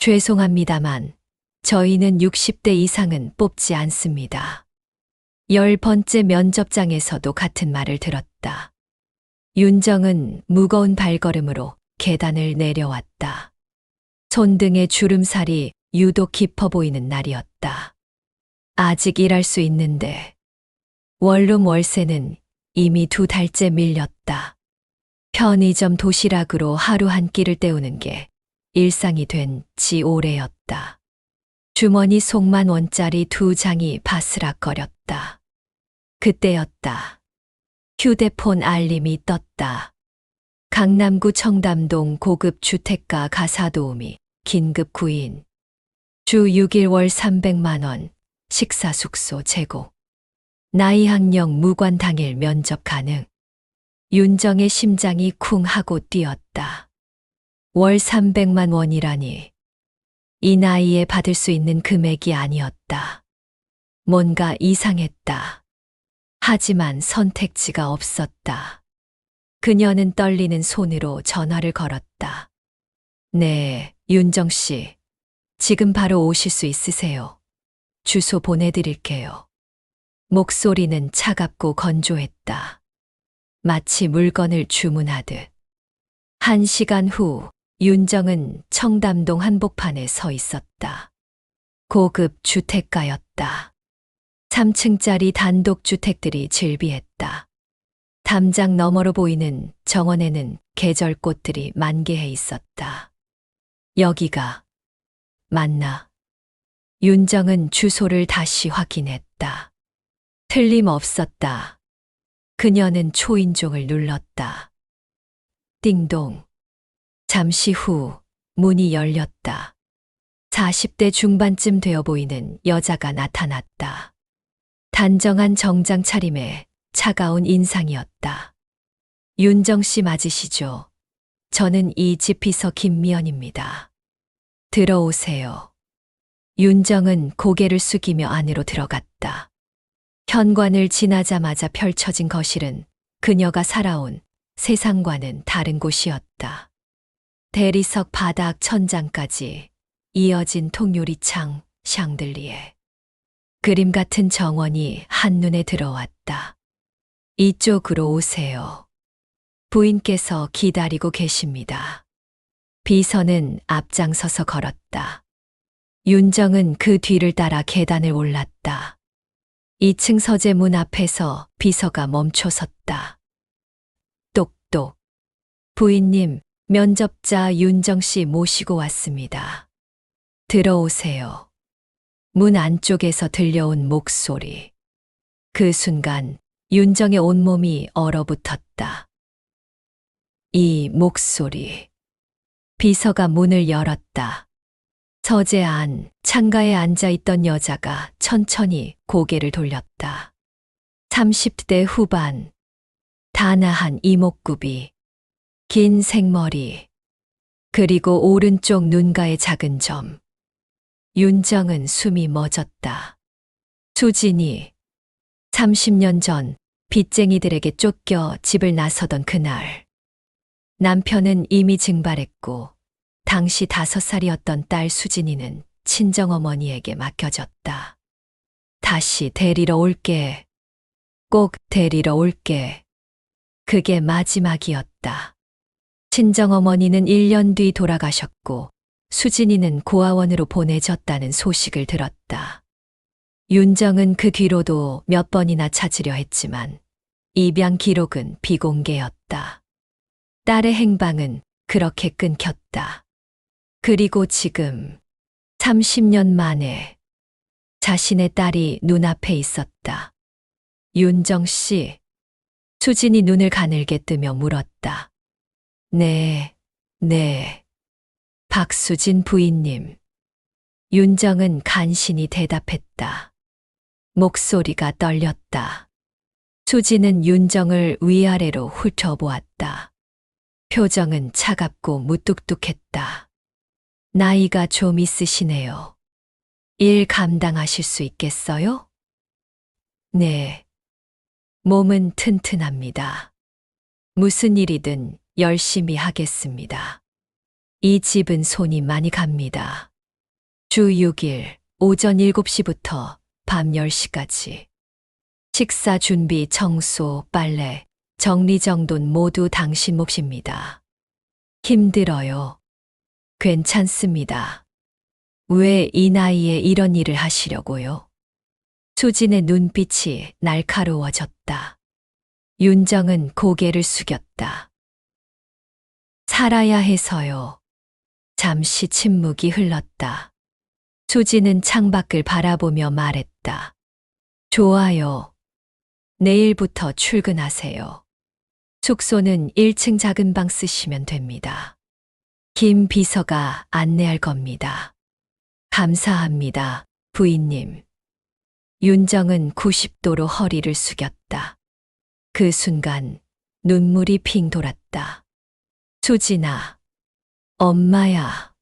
죄송합니다만 저희는 60대 이상은 뽑지 않습니다. 10번째 면접장에서도 같은 말을 들었다. 윤정은 무거운 발걸음으로 계단을 내려왔다. 손등의 주름살이 유독 깊어 보이는 날이었다. 아직 일할 수 있는데 원룸 월세는 이미 2달째 밀렸다. 편의점 도시락으로 하루 한 끼를 때우는 게 일상이 된 지 오래였다. 주머니 속만 원짜리 2장이 바스락거렸다. 그때였다. 휴대폰 알림이 떴다. 강남구 청담동 고급 주택가 가사도우미 긴급 구인. 주 6일 월 300만 원 식사 숙소 제공. 나이 학력 무관 당일 면접 가능. 윤정의 심장이 쿵 하고 뛰었다. 월 300만 원이라니. 이 나이에 받을 수 있는 금액이 아니었다. 뭔가 이상했다. 하지만 선택지가 없었다. 그녀는 떨리는 손으로 전화를 걸었다. 네, 윤정 씨. 지금 바로 오실 수 있으세요? 주소 보내드릴게요. 목소리는 차갑고 건조했다. 마치 물건을 주문하듯. 1시간 후 윤정은 청담동 한복판에 서 있었다. 고급 주택가였다. 3층짜리 단독주택들이 즐비했다. 담장 너머로 보이는 정원에는 계절꽃들이 만개해 있었다. 여기가 맞나? 윤정은 주소를 다시 확인했다. 틀림없었다. 그녀는 초인종을 눌렀다. 띵동. 잠시 후 문이 열렸다. 40대 중반쯤 되어 보이는 여자가 나타났다. 단정한 정장 차림에 차가운 인상이었다. 윤정 씨 맞으시죠? 저는 이 집 비서 김미연입니다. 들어오세요. 윤정은 고개를 숙이며 안으로 들어갔다. 현관을 지나자마자 펼쳐진 거실은 그녀가 살아온 세상과는 다른 곳이었다. 대리석 바닥 천장까지 이어진 통유리창 샹들리에. 그림 같은 정원이 한눈에 들어왔다. 이쪽으로 오세요. 부인께서 기다리고 계십니다. 비서는 앞장서서 걸었다. 윤정은 그 뒤를 따라 계단을 올랐다. 2층 서재문 앞에서 비서가 멈춰섰다. 똑똑. 부인님, 면접자 윤정 씨 모시고 왔습니다. 들어오세요. 문 안쪽에서 들려온 목소리. 그 순간 윤정의 온몸이 얼어붙었다. 이 목소리. 비서가 문을 열었다. 서재 안 창가에 앉아있던 여자가 천천히 고개를 돌렸다. 30대 후반. 단아한 이목구비. 긴 생머리. 그리고 오른쪽 눈가의 작은 점. 윤정은 숨이 멎었다. 수진이 30년 전 빚쟁이들에게 쫓겨 집을 나서던 그날. 남편은 이미 증발했고 당시 5살이었던 딸 수진이는 친정어머니에게 맡겨졌다. 다시 데리러 올게. 꼭 데리러 올게. 그게 마지막이었다. 친정어머니는 1년 뒤 돌아가셨고 수진이는 고아원으로 보내졌다는 소식을 들었다. 윤정은 그 뒤로도 몇 번이나 찾으려 했지만 입양 기록은 비공개였다. 딸의 행방은 그렇게 끊겼다. 그리고 지금 30년 만에 자신의 딸이 눈앞에 있었다. 윤정 씨. 수진이 눈을 가늘게 뜨며 물었다. 네. 박수진 부인님. 윤정은 간신히 대답했다. 목소리가 떨렸다. 수진은 윤정을 위아래로 훑어보았다. 표정은 차갑고 무뚝뚝했다. 나이가 좀 있으시네요. 일 감당하실 수 있겠어요? 네. 몸은 튼튼합니다. 무슨 일이든 열심히 하겠습니다. 이 집은 손이 많이 갑니다. 주 6일 오전 7시부터 밤 10시까지. 식사 준비, 청소, 빨래, 정리정돈 모두 당신 몫입니다. 힘들어요. 괜찮습니다. 왜 이 나이에 이런 일을 하시려고요? 수진의 눈빛이 날카로워졌다. 윤정은 고개를 숙였다. 살아야 해서요. 잠시 침묵이 흘렀다. 수진은 창밖을 바라보며 말했다. 좋아요. 내일부터 출근하세요. 숙소는 1층 작은 방 쓰시면 됩니다. 김 비서가 안내할 겁니다. 감사합니다, 부인님. 윤정은 90도로 허리를 숙였다. 그 순간 눈물이 핑 돌았다. 수진아, 엄마야.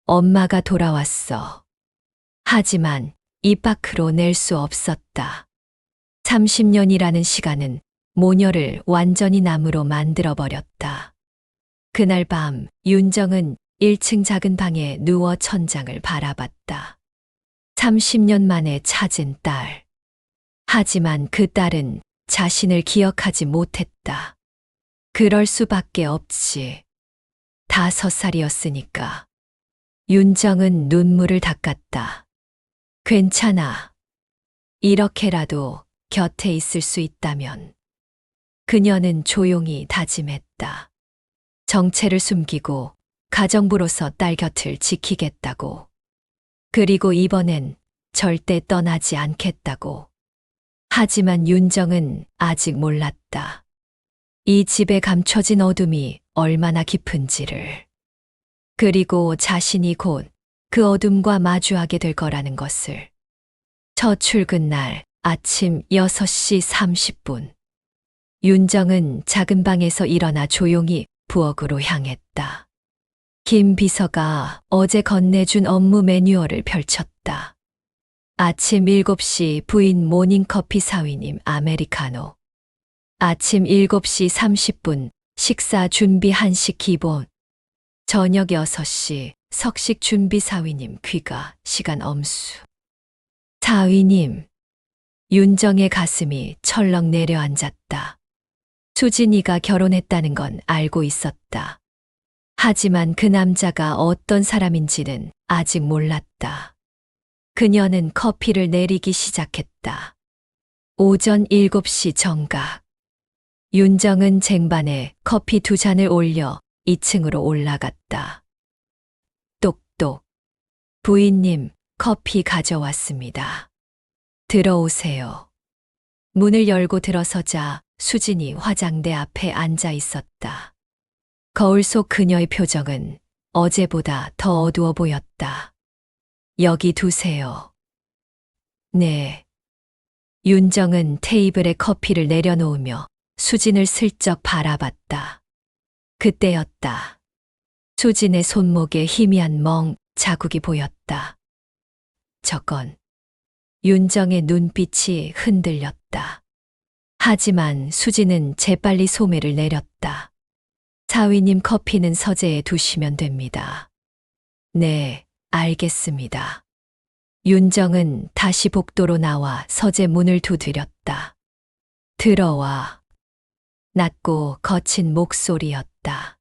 엄마가 돌아왔어. 하지만 입 밖으로 낼 수 없었다. 30년이라는 시간은 모녀를 완전히 나무로 만들어버렸다. 그날 밤 윤정은 1층 작은 방에 누워 천장을 바라봤다. 30년 만에 찾은 딸. 하지만 그 딸은 자신을 기억하지 못했다. 그럴 수밖에 없지. 5살이었으니까. 윤정은 눈물을 닦았다. 괜찮아. 이렇게라도 곁에 있을 수 있다면. 그녀는 조용히 다짐했다. 정체를 숨기고 가정부로서 딸 곁을 지키겠다고. 그리고 이번엔 절대 떠나지 않겠다고. 하지만 윤정은 아직 몰랐다. 이 집에 감춰진 어둠이 얼마나 깊은지를. 그리고 자신이 곧 그 어둠과 마주하게 될 거라는 것을. 첫 출근 날 아침 6시 30분. 윤정은 작은 방에서 일어나 조용히 부엌으로 향했다. 김 비서가 어제 건네준 업무 매뉴얼을 펼쳤다. 아침 7시 부인 모닝커피 사위님 아메리카노. 아침 7시 30분 식사 준비 한식 기본. 저녁 6시 석식 준비 사위님 귀가 시간 엄수. 사위님. 윤정의 가슴이 철렁 내려앉았다. 수진이가 결혼했다는 건 알고 있었다. 하지만 그 남자가 어떤 사람인지는 아직 몰랐다. 그녀는 커피를 내리기 시작했다. 오전 7시 정각. 윤정은 쟁반에 커피 2잔을 올려 2층으로 올라갔다. 똑똑. 부인님, 커피 가져왔습니다. 들어오세요. 문을 열고 들어서자 수진이 화장대 앞에 앉아 있었다. 거울 속 그녀의 표정은 어제보다 더 어두워 보였다. 여기 두세요. 네. 윤정은 테이블에 커피를 내려놓으며 수진을 슬쩍 바라봤다. 그때였다. 수진의 손목에 희미한 멍 자국이 보였다. 저건. 윤정의 눈빛이 흔들렸다. 하지만 수진은 재빨리 소매를 내렸다. 사위님 커피는 서재에 두시면 됩니다. 네, 알겠습니다. 윤정은 다시 복도로 나와 서재 문을 두드렸다. 들어와. 낮고 거친 목소리였다.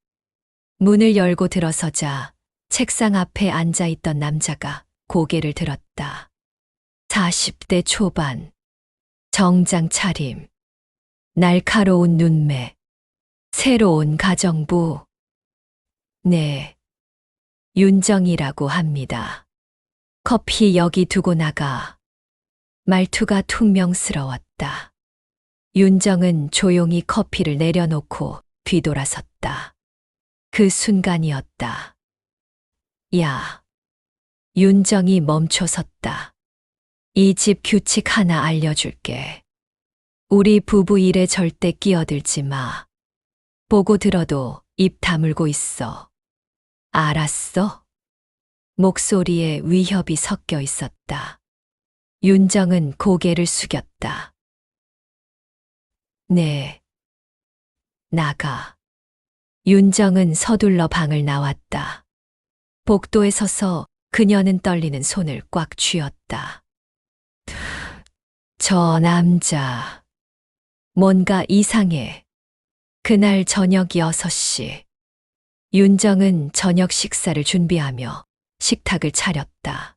문을 열고 들어서자 책상 앞에 앉아 있던 남자가 고개를 들었다. 40대 초반. 정장 차림. 날카로운 눈매. 새로운 가정부. 네. 윤정이라고 합니다. 커피 여기 두고 나가. 말투가 퉁명스러웠다. 윤정은 조용히 커피를 내려놓고 뒤돌아섰다. 그 순간이었다. 야. 윤정이 멈춰섰다. 이 집 규칙 하나 알려줄게. 우리 부부 일에 절대 끼어들지 마. 보고 들어도 입 다물고 있어. 알았어? 목소리에 위협이 섞여 있었다. 윤정은 고개를 숙였다. 네. 나가. 윤정은 서둘러 방을 나왔다. 복도에 서서 그녀는 떨리는 손을 꽉 쥐었다. 저 남자. 뭔가 이상해. 그날 저녁 6시. 윤정은 저녁 식사를 준비하며 식탁을 차렸다.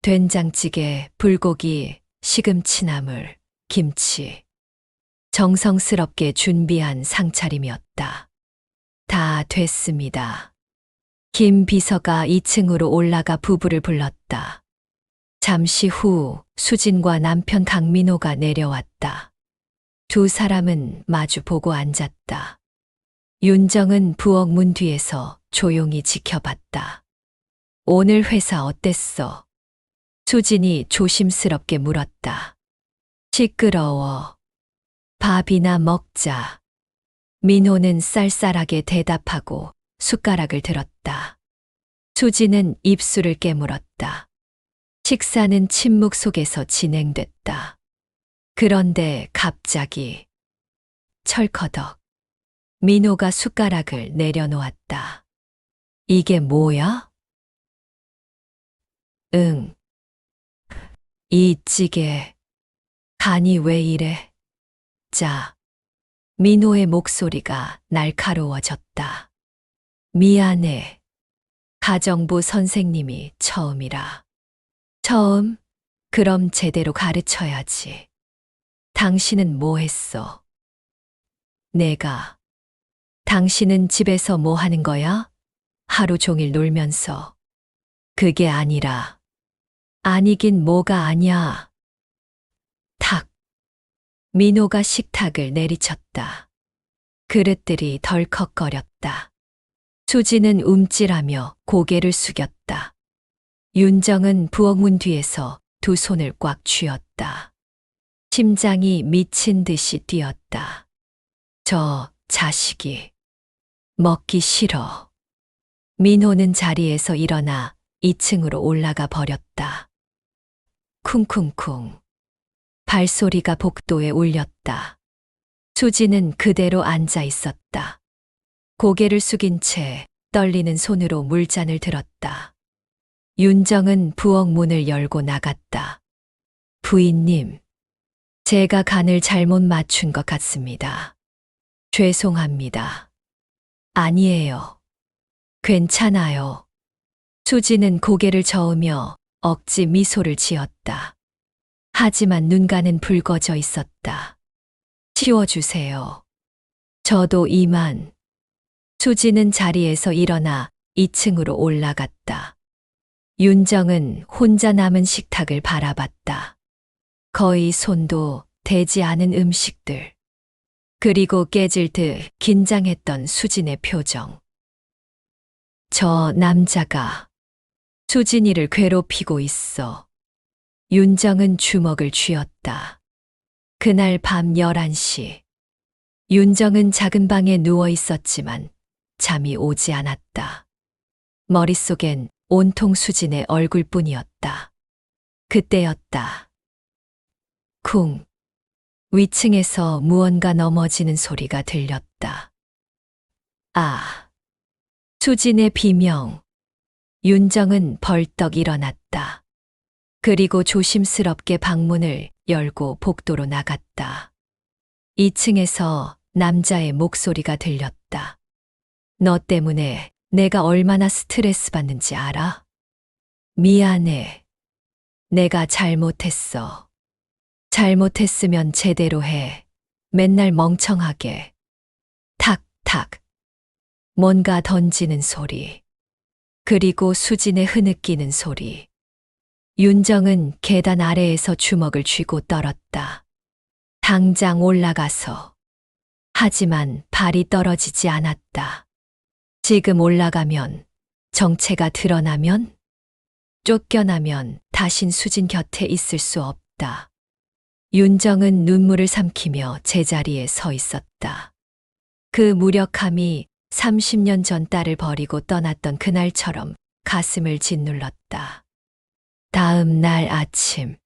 된장찌개, 불고기, 시금치나물, 김치. 정성스럽게 준비한 상차림이었다. 다 됐습니다. 김 비서가 2층으로 올라가 부부를 불렀다. 잠시 후 수진과 남편 강민호가 내려왔다. 두 사람은 마주 보고 앉았다. 윤정은 부엌 문 뒤에서 조용히 지켜봤다. 오늘 회사 어땠어? 수진이 조심스럽게 물었다. 시끄러워. 밥이나 먹자. 민호는 쌀쌀하게 대답하고 숟가락을 들었다. 수진은 입술을 깨물었다. 식사는 침묵 속에서 진행됐다. 그런데 갑자기 철커덕 민호가 숟가락을 내려놓았다. 이게 뭐야? 응. 이 찌개 간이 왜 이래? 자. 민호의 목소리가 날카로워졌다. 미안해. 가정부 선생님이 처음이라. 처음? 그럼 제대로 가르쳐야지. 당신은 뭐 했어? 내가. 당신은 집에서 뭐 하는 거야? 하루 종일 놀면서. 그게 아니라. 아니긴 뭐가 아냐. 탁. 민호가 식탁을 내리쳤다. 그릇들이 덜컥거렸다. 수지는 움찔하며 고개를 숙였다. 윤정은 부엌 문 뒤에서 두 손을 꽉 쥐었다. 심장이 미친 듯이 뛰었다. 저 자식이 먹기 싫어. 민호는 자리에서 일어나 2층으로 올라가 버렸다. 쿵쿵쿵. 발소리가 복도에 울렸다. 수지는 그대로 앉아 있었다. 고개를 숙인 채 떨리는 손으로 물잔을 들었다. 윤정은 부엌 문을 열고 나갔다. 부인님, 제가 간을 잘못 맞춘 것 같습니다. 죄송합니다. 아니에요. 괜찮아요. 수지는 고개를 저으며 억지 미소를 지었다. 하지만 눈가는 붉어져 있었다. 치워주세요. 저도 이만. 수지는 자리에서 일어나 2층으로 올라갔다. 윤정은 혼자 남은 식탁을 바라봤다. 거의 손도 대지 않은 음식들. 그리고 깨질 듯 긴장했던 수진의 표정. 저 남자가 수진이를 괴롭히고 있어. 윤정은 주먹을 쥐었다. 그날 밤 11시. 윤정은 작은 방에 누워 있었지만 잠이 오지 않았다. 머릿속엔 온통 수진의 얼굴뿐이었다. 그때였다. 쿵. 위층에서 무언가 넘어지는 소리가 들렸다. 아. 수진의 비명. 윤정은 벌떡 일어났다. 그리고 조심스럽게 방문을 열고 복도로 나갔다. 2층에서 남자의 목소리가 들렸다. 너 때문에 내가 얼마나 스트레스 받는지 알아? 미안해. 내가 잘못했어. 잘못했으면 제대로 해. 맨날 멍청하게. 탁탁. 뭔가 던지는 소리. 그리고 수진의 흐느끼는 소리. 윤정은 계단 아래에서 주먹을 쥐고 떨었다. 당장 올라가서. 하지만 발이 떨어지지 않았다. 지금 올라가면, 정체가 드러나면, 쫓겨나면 다신 수진 곁에 있을 수 없다. 윤정은 눈물을 삼키며 제자리에 서 있었다. 그 무력함이 30년 전 딸을 버리고 떠났던 그날처럼 가슴을 짓눌렀다. 다음 날 아침,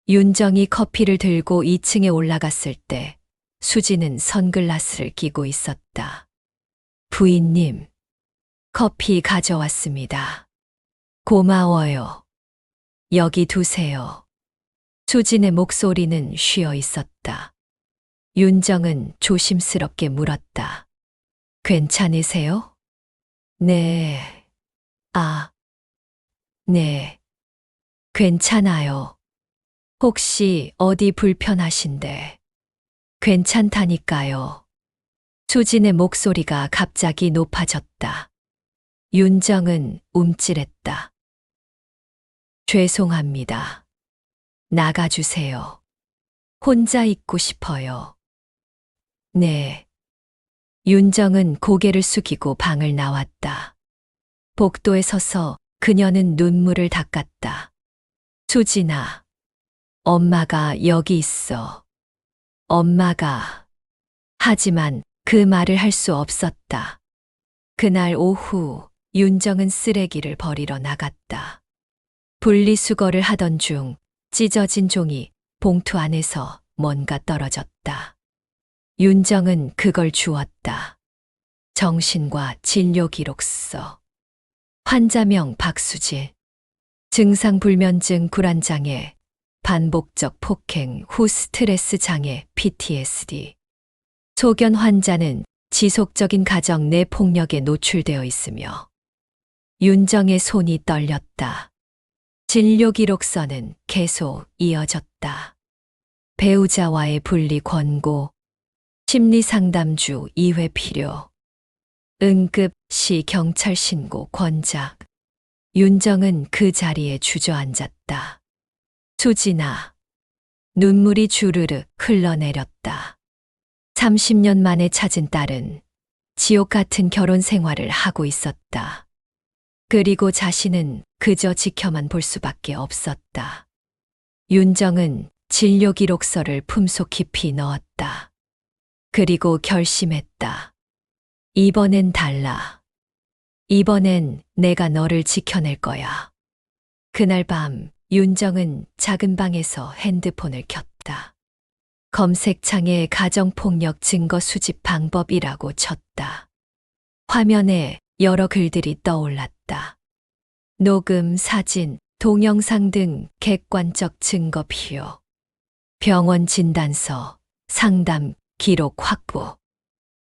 윤정이 커피를 들고 2층에 올라갔을 때 수지는 선글라스를 끼고 있었다. 부인님, 커피 가져왔습니다. 고마워요. 여기 두세요. 수진의 목소리는 쉬어 있었다. 윤정은 조심스럽게 물었다. 괜찮으세요? 네. 아, 네. 괜찮아요. 혹시 어디 불편하신데? 괜찮다니까요. 수진의 목소리가 갑자기 높아졌다. 윤정은 움찔했다. 죄송합니다. 나가주세요. 혼자 있고 싶어요. 네. 윤정은 고개를 숙이고 방을 나왔다. 복도에 서서 그녀는 눈물을 닦았다. 수진아, 엄마가 여기 있어. 엄마가. 하지만 그 말을 할 수 없었다. 그날 오후 윤정은 쓰레기를 버리러 나갔다. 분리수거를 하던 중 찢어진 종이 봉투 안에서 뭔가 떨어졌다. 윤정은 그걸 주웠다. 정신과 진료기록서. 환자명 박수질. 증상불면증 불안장애, 반복적 폭행 후 스트레스 장애 PTSD. 소견 환자는 지속적인 가정 내 폭력에 노출되어 있으며 윤정의 손이 떨렸다. 진료기록서는 계속 이어졌다. 배우자와의 분리 권고, 심리상담주 2회 필요, 응급시 경찰 신고 권작. 윤정은 그 자리에 주저앉았다. 수진아. 눈물이 주르륵 흘러내렸다. 30년 만에 찾은 딸은 지옥 같은 결혼 생활을 하고 있었다. 그리고 자신은 그저 지켜만 볼 수밖에 없었다. 윤정은 진료기록서를 품속 깊이 넣었다. 그리고 결심했다. 이번엔 달라. 이번엔 내가 너를 지켜낼 거야. 그날 밤 윤정은 작은 방에서 핸드폰을 켰다. 검색창에 가정폭력 증거 수집 방법이라고 쳤다. 화면에 여러 글들이 떠올랐다. 녹음, 사진, 동영상 등 객관적 증거 필요. 병원 진단서, 상담, 기록 확보.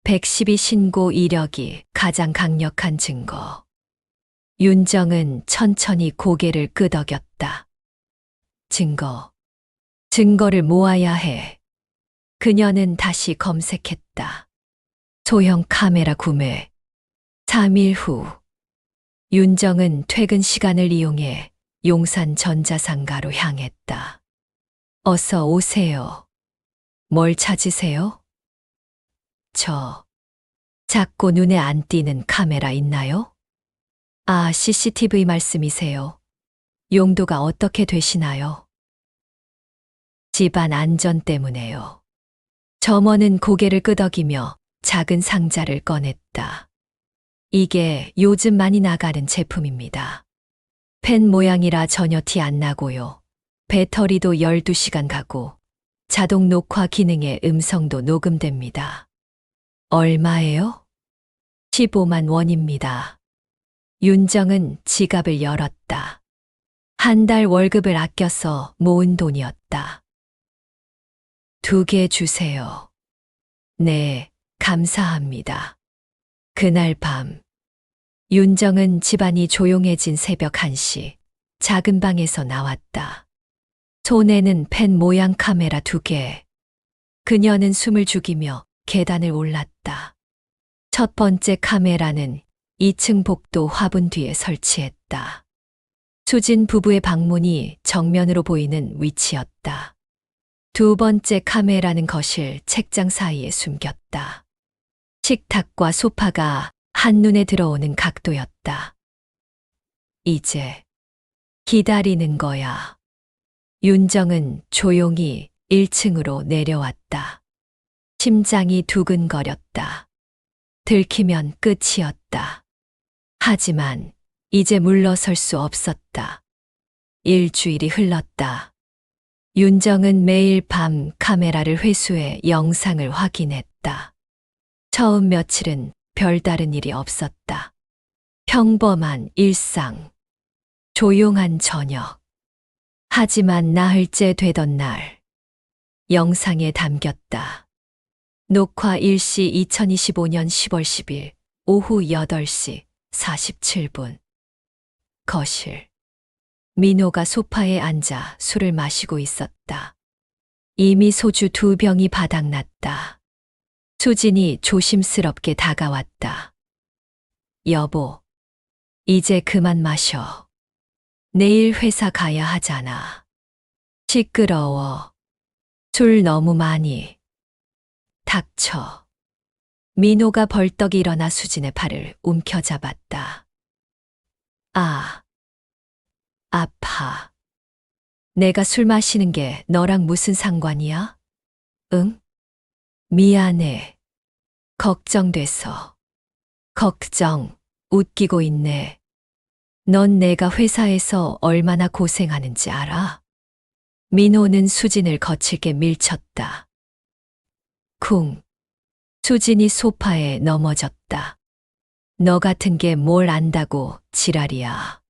112 신고 이력이 가장 강력한 증거. 윤정은 천천히 고개를 끄덕였다. 증거를 모아야 해. 그녀는 다시 검색했다. 소형 카메라 구매. 3일 후. 윤정은 퇴근 시간을 이용해 용산 전자상가로 향했다. 어서 오세요. 뭘 찾으세요? 작고 눈에 안 띄는 카메라 있나요? 아, CCTV 말씀이세요. 용도가 어떻게 되시나요? 집안 안전 때문에요. 점원은 고개를 끄덕이며 작은 상자를 꺼냈다. 이게 요즘 많이 나가는 제품입니다. 펜 모양이라 전혀 티 안 나고요. 배터리도 12시간 가고 자동 녹화 기능에 음성도 녹음됩니다. 얼마예요? 15만 원입니다. 윤정은 지갑을 열었다. 한 달 월급을 아껴서 모은 돈이었다. 2개 주세요. 네, 감사합니다. 그날 밤, 윤정은 집안이 조용해진 새벽 1시, 작은 방에서 나왔다. 손에는 펜 모양 카메라 2개. 그녀는 숨을 죽이며 계단을 올랐다. 첫 번째 카메라는 2층 복도 화분 뒤에 설치했다. 수진 부부의 방문이 정면으로 보이는 위치였다. 두 번째 카메라는 거실 책장 사이에 숨겼다. 식탁과 소파가 한눈에 들어오는 각도였다. 이제 기다리는 거야. 윤정은 조용히 1층으로 내려왔다. 심장이 두근거렸다. 들키면 끝이었다. 하지만 이제 물러설 수 없었다. 일주일이 흘렀다. 윤정은 매일 밤 카메라를 회수해 영상을 확인했다. 처음 며칠은 별다른 일이 없었다. 평범한 일상. 조용한 저녁. 하지만 나흘째 되던 날. 영상에 담겼다. 녹화 일시 2025년 10월 10일 오후 8시 47분. 거실. 민호가 소파에 앉아 술을 마시고 있었다. 이미 소주 2병이 바닥났다. 수진이 조심스럽게 다가왔다. 여보, 이제 그만 마셔. 내일 회사 가야 하잖아. 시끄러워. 술 너무 많이. 닥쳐. 민호가 벌떡 일어나 수진의 팔을 움켜잡았다. 아, 아파. 내가 술 마시는 게 너랑 무슨 상관이야? 응? 미안해. 걱정돼서. 걱정, 웃기고 있네. 넌 내가 회사에서 얼마나 고생하는지 알아? 민호는 수진을 거칠게 밀쳤다. 쿵. 수진이 소파에 넘어졌다. 너 같은 게 뭘 안다고 지랄이야.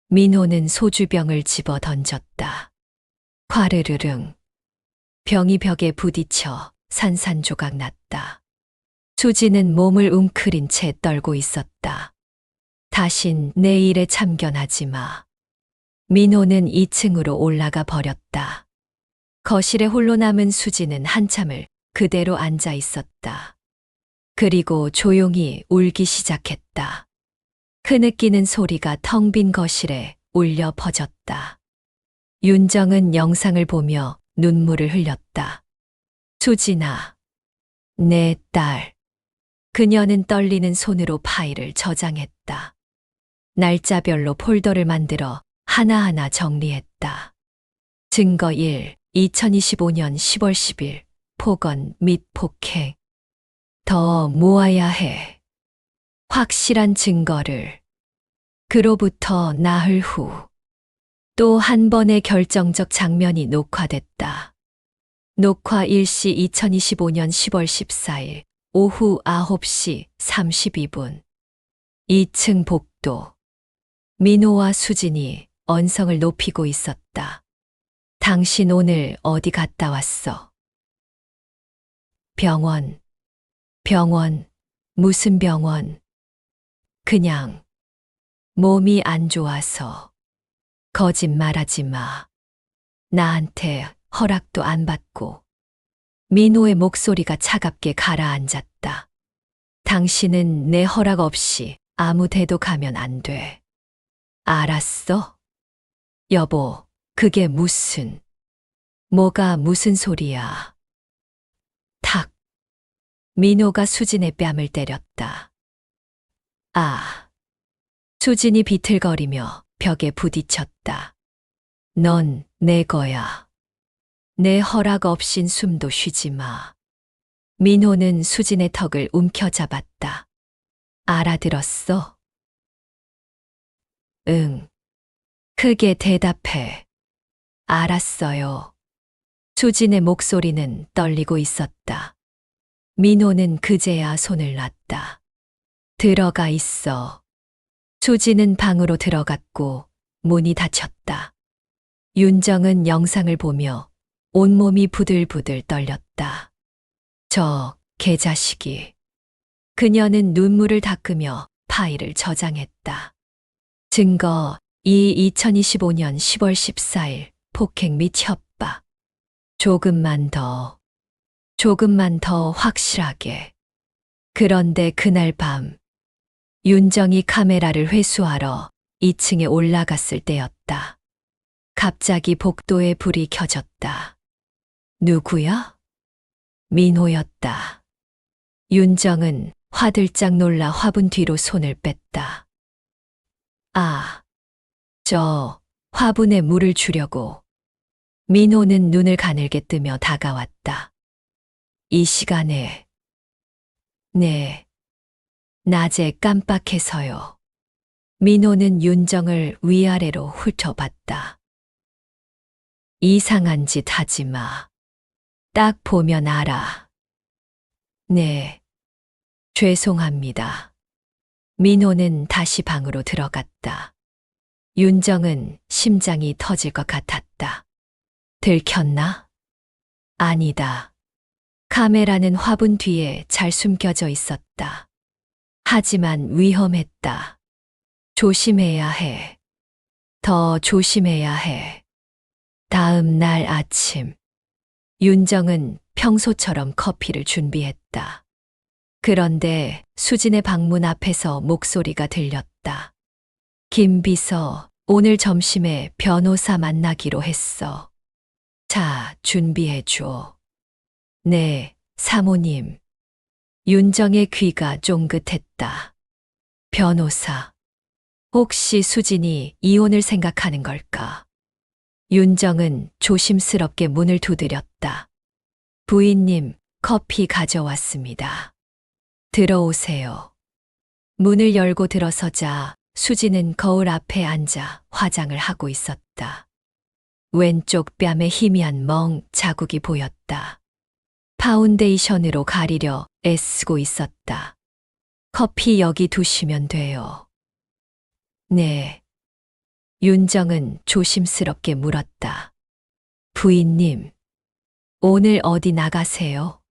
민호는 소주병을 집어 던졌다. 화르르릉. 병이 벽에 부딪혀 산산조각 났다. 수진은 몸을 웅크린 채 떨고 있었다. 다신 내 일에 참견하지 마. 민호는 2층으로 올라가 버렸다. 거실에 홀로 남은 수진은 한참을 그대로 앉아 있었다. 그리고 조용히 울기 시작했다. 흐느끼는 소리가 텅 빈 거실에 울려 퍼졌다. 윤정은 영상을 보며 눈물을 흘렸다. 수진아, 내 딸. 그녀는 떨리는 손으로 파일을 저장했다. 날짜별로 폴더를 만들어 하나하나 정리했다. 증거 1, 2025년 10월 10일, 폭언 및 폭행. 더 모아야 해. 확실한 증거를. 그로부터 나흘 후. 또 한 번의 결정적 장면이 녹화됐다. 녹화 일시 2025년 10월 14일 오후 9시 32분. 2층 복도. 민호와 수진이 언성을 높이고 있었다. 당신 오늘 어디 갔다 왔어? 병원. 병원. 무슨 병원? 그냥 몸이 안 좋아서. 거짓말하지 마. 나한테 허락도 안 받고. 민호의 목소리가 차갑게 가라앉았다. 당신은 내 허락 없이 아무 데도 가면 안 돼. 알았어? 여보, 그게 무슨, 뭐가 무슨 소리야. 탁. 민호가 수진의 뺨을 때렸다. 아. 수진이 비틀거리며 벽에 부딪혔다. 넌 내 거야. 내 허락 없인 숨도 쉬지 마. 민호는 수진의 턱을 움켜잡았다. 알아들었어? 응. 크게 대답해. 알았어요. 수진의 목소리는 떨리고 있었다. 민호는 그제야 손을 놨다. 들어가 있어. 수진은 방으로 들어갔고 문이 닫혔다. 윤정은 영상을 보며 온몸이 부들부들 떨렸다. 저 개자식이. 그녀는 눈물을 닦으며 파일을 저장했다. 증거 2025년 10월 14일 폭행 및 협박. 조금만 더 확실하게. 그런데 그날 밤 윤정이 카메라를 회수하러 2층에 올라갔을 때였다. 갑자기 복도에 불이 켜졌다. 누구야? 민호였다. 윤정은 화들짝 놀라 화분 뒤로 손을 뺐다. 아, 저 화분에 물을 주려고. 민호는 눈을 가늘게 뜨며 다가왔다. 이 시간에. 네. 낮에 깜빡해서요. 민호는 윤정을 위아래로 훑어봤다. 이상한 짓 하지 마. 딱 보면 알아. 네. 죄송합니다. 민호는 다시 방으로 들어갔다. 윤정은 심장이 터질 것 같았다. 들켰나? 아니다. 카메라는 화분 뒤에 잘 숨겨져 있었다. 하지만 위험했다. 조심해야 해. 더 조심해야 해. 다음 날 아침, 윤정은 평소처럼 커피를 준비했다. 그런데 수진의 방문 앞에서 목소리가 들렸다. 김 비서, 오늘 점심에 변호사 만나기로 했어. 자, 준비해줘. 네, 사모님. 윤정의 귀가 쫑긋했다. 변호사. 혹시 수진이 이혼을 생각하는 걸까? 윤정은 조심스럽게 문을 두드렸다. 부인님, 커피 가져왔습니다. 들어오세요. 문을 열고 들어서자 수진은 거울 앞에 앉아 화장을 하고 있었다. 왼쪽 뺨에 희미한 멍 자국이 보였다. 파운데이션으로 가리려 애쓰고 있었다. 커피 여기 두시면 돼요. 네. 윤정은 조심스럽게 물었다. 부인님, 오늘 어디 나가세요?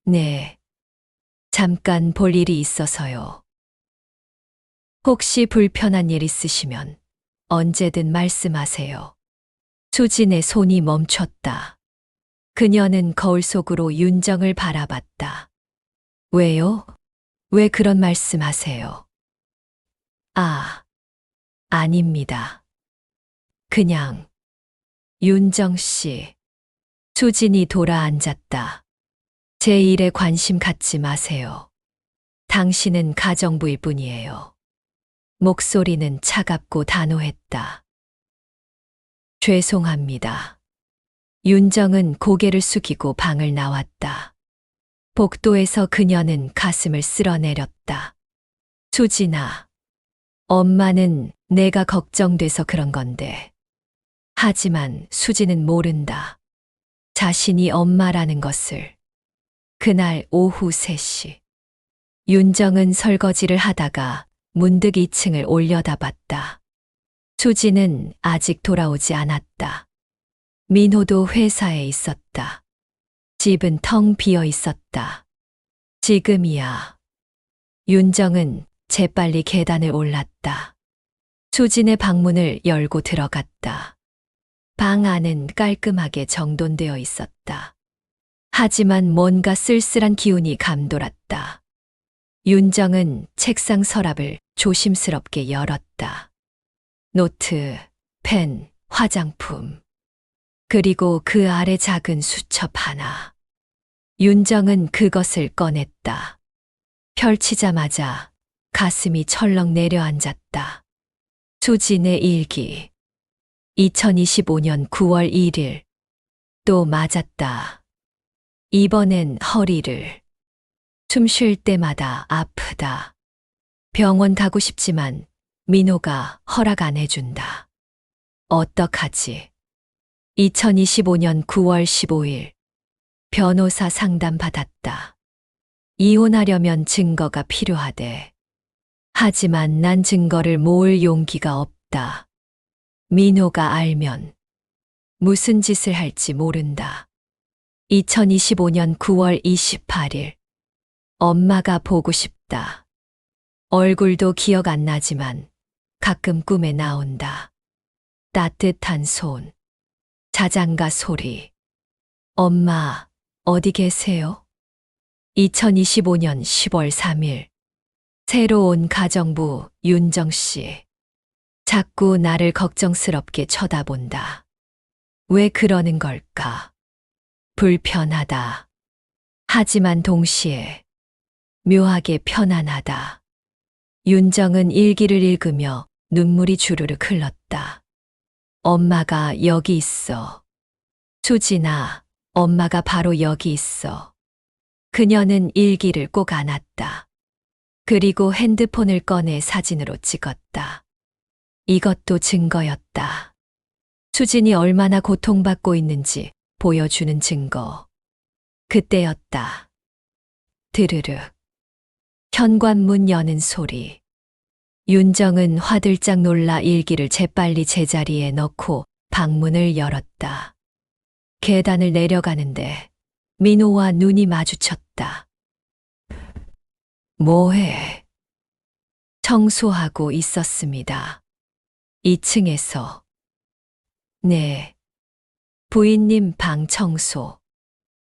네. 잠깐 볼 일이 있어서요. 혹시 불편한 일 있으시면 언제든 말씀하세요. 수진의 손이 멈췄다. 그녀는 거울 속으로 윤정을 바라봤다. 왜요? 왜 그런 말씀하세요? 아, 아닙니다. 그냥, 윤정 씨. 수진이 돌아앉았다. 제 일에 관심 갖지 마세요. 당신은 가정부일 뿐이에요. 목소리는 차갑고 단호했다. 죄송합니다. 윤정은 고개를 숙이고 방을 나왔다. 복도에서 그녀는 가슴을 쓸어내렸다. 수진아, 엄마는 내가 걱정돼서 그런 건데. 하지만 수진은 모른다. 자신이 엄마라는 것을. 그날 오후 3시. 윤정은 설거지를 하다가 문득 2층을 올려다봤다. 수진은 아직 돌아오지 않았다. 민호도 회사에 있었다. 집은 텅 비어 있었다. 지금이야. 윤정은 재빨리 계단을 올랐다. 수진의 방문을 열고 들어갔다. 방 안은 깔끔하게 정돈되어 있었다. 하지만 뭔가 쓸쓸한 기운이 감돌았다. 윤정은 책상 서랍을 조심스럽게 열었다. 노트, 펜, 화장품. 그리고 그 아래 작은 수첩 하나. 윤정은 그것을 꺼냈다. 펼치자마자 가슴이 철렁 내려앉았다. 수진의 일기. 2025년 9월 1일. 또 맞았다. 이번엔 허리를. 숨 쉴 때마다 아프다. 병원 가고 싶지만 민호가 허락 안 해준다. 어떡하지? 2025년 9월 15일. 변호사 상담 받았다. 이혼하려면 증거가 필요하대. 하지만 난 증거를 모을 용기가 없다. 민호가 알면 무슨 짓을 할지 모른다. 2025년 9월 28일. 엄마가 보고 싶다. 얼굴도 기억 안 나지만 가끔 꿈에 나온다. 따뜻한 손, 자장가 소리. 엄마, 어디 계세요? 2025년 10월 3일. 새로 온 가정부 윤정 씨. 자꾸 나를 걱정스럽게 쳐다본다. 왜 그러는 걸까? 불편하다. 하지만 동시에 묘하게 편안하다. 윤정은 일기를 읽으며 눈물이 주르륵 흘렀다. 엄마가 여기 있어. 수진아, 엄마가 바로 여기 있어. 그녀는 일기를 꼭 안았다. 그리고 핸드폰을 꺼내 사진으로 찍었다. 이것도 증거였다. 수진이 얼마나 고통받고 있는지 보여주는 증거. 그때였다. 드르륵. 현관문 여는 소리. 윤정은 화들짝 놀라 일기를 재빨리 제자리에 넣고 방문을 열었다. 계단을 내려가는데 민호와 눈이 마주쳤다. 뭐해? 청소하고 있었습니다. 2층에서. 네. 부인님 방 청소.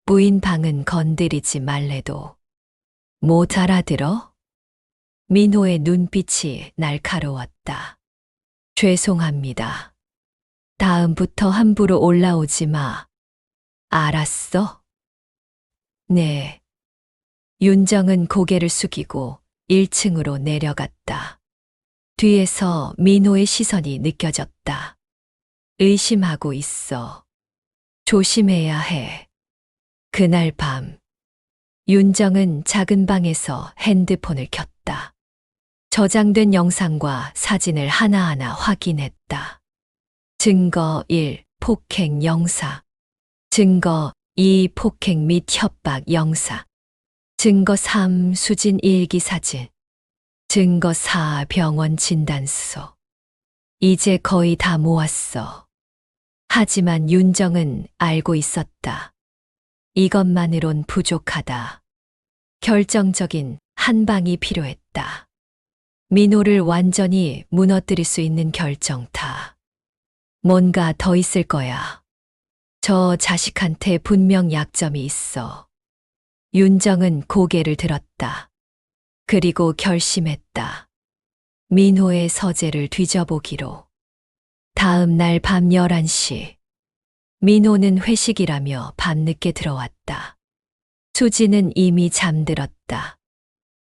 부인 방은 건드리지 말래도. 못 알아들어? 민호의 눈빛이 날카로웠다. 죄송합니다. 다음부터 함부로 올라오지 마. 알았어? 네. 윤정은 고개를 숙이고 1층으로 내려갔다. 뒤에서 민호의 시선이 느껴졌다. 의심하고 있어. 조심해야 해. 그날 밤, 윤정은 작은 방에서 핸드폰을 켰다. 저장된 영상과 사진을 하나하나 확인했다. 증거 1. 폭행 영상. 증거 2. 폭행 및 협박 영상. 증거 3. 수진 일기 사진. 증거 4. 병원 진단서. 이제 거의 다 모았어. 하지만 윤정은 알고 있었다. 이것만으론 부족하다. 결정적인 한 방이 필요했다. 민호를 완전히 무너뜨릴 수 있는 결정타. 뭔가 더 있을 거야. 저 자식한테 분명 약점이 있어. 윤정은 고개를 들었다. 그리고 결심했다. 민호의 서재를 뒤져보기로. 다음 날 밤 11시. 민호는 회식이라며 밤늦게 들어왔다. 수지는 이미 잠들었다.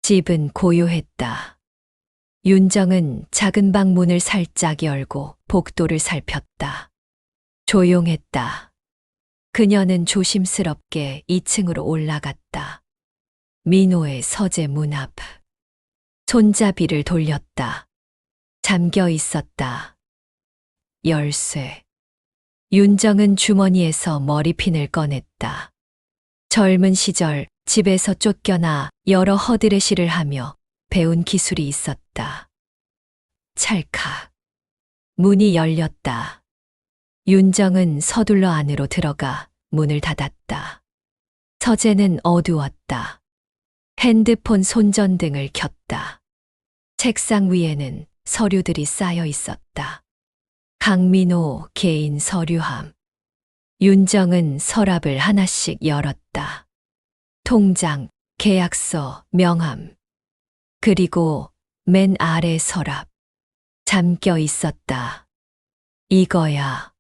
집은 고요했다. 윤정은 작은 방 문을 살짝 열고 복도를 살폈다. 조용했다. 그녀는 조심스럽게 2층으로 올라갔다. 민호의 서재 문 앞. 손잡이를 돌렸다. 잠겨 있었다. 열쇠. 윤정은 주머니에서 머리핀을 꺼냈다. 젊은 시절 집에서 쫓겨나 여러 허드레시를 하며 배운 기술이 있었다. 찰칵. 문이 열렸다. 윤정은 서둘러 안으로 들어가 문을 닫았다. 서재는 어두웠다. 핸드폰 손전등을 켰다. 책상 위에는 서류들이 쌓여 있었다. 강민호 개인 서류함. 윤정은 서랍을 하나씩 열었다. 통장, 계약서, 명함. 그리고 맨 아래 서랍. 잠겨 있었다. 이거야.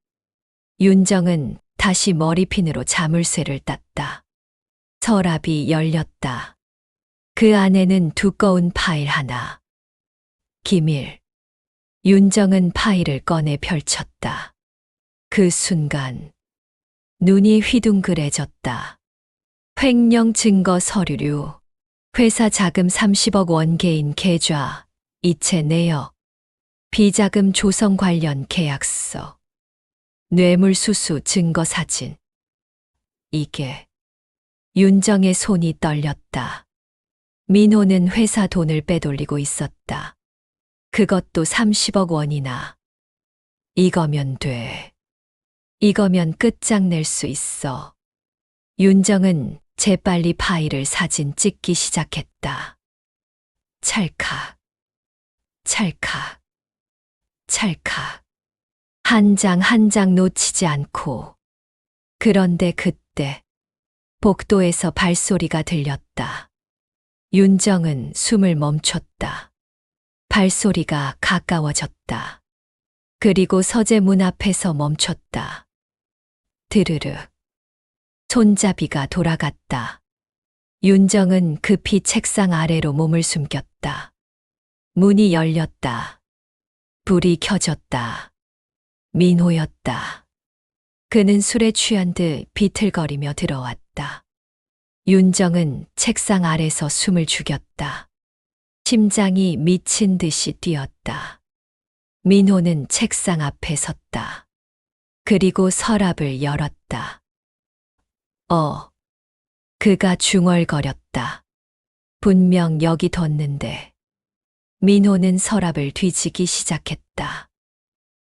윤정은 다시 머리핀으로 자물쇠를 땄다. 서랍이 열렸다. 그 안에는 두꺼운 파일 하나. 기밀. 윤정은 파일을 꺼내 펼쳤다. 그 순간 눈이 휘둥그레졌다. 횡령 증거 서류류. 회사 자금 30억 원 개인 계좌. 이체 내역. 비자금 조성 관련 계약서. 뇌물수수 증거 사진. 이게. 윤정의 손이 떨렸다. 민호는 회사 돈을 빼돌리고 있었다. 그것도 30억 원이나. 이거면 돼. 이거면 끝장낼 수 있어. 윤정은 재빨리 파일을 사진 찍기 시작했다. 찰칵. 찰칵. 찰칵. 한 장 한 장 놓치지 않고. 그런데 그때 복도에서 발소리가 들렸다. 윤정은 숨을 멈췄다. 발소리가 가까워졌다. 그리고 서재 문 앞에서 멈췄다. 드르르. 손잡이가 돌아갔다. 윤정은 급히 책상 아래로 몸을 숨겼다. 문이 열렸다. 불이 켜졌다. 민호였다. 그는 술에 취한 듯 비틀거리며 들어왔다. 윤정은 책상 아래서 숨을 죽였다. 심장이 미친 듯이 뛰었다. 민호는 책상 앞에 섰다. 그리고 서랍을 열었다. 그가 중얼거렸다. 분명 여기 뒀는데. 민호는 서랍을 뒤지기 시작했다.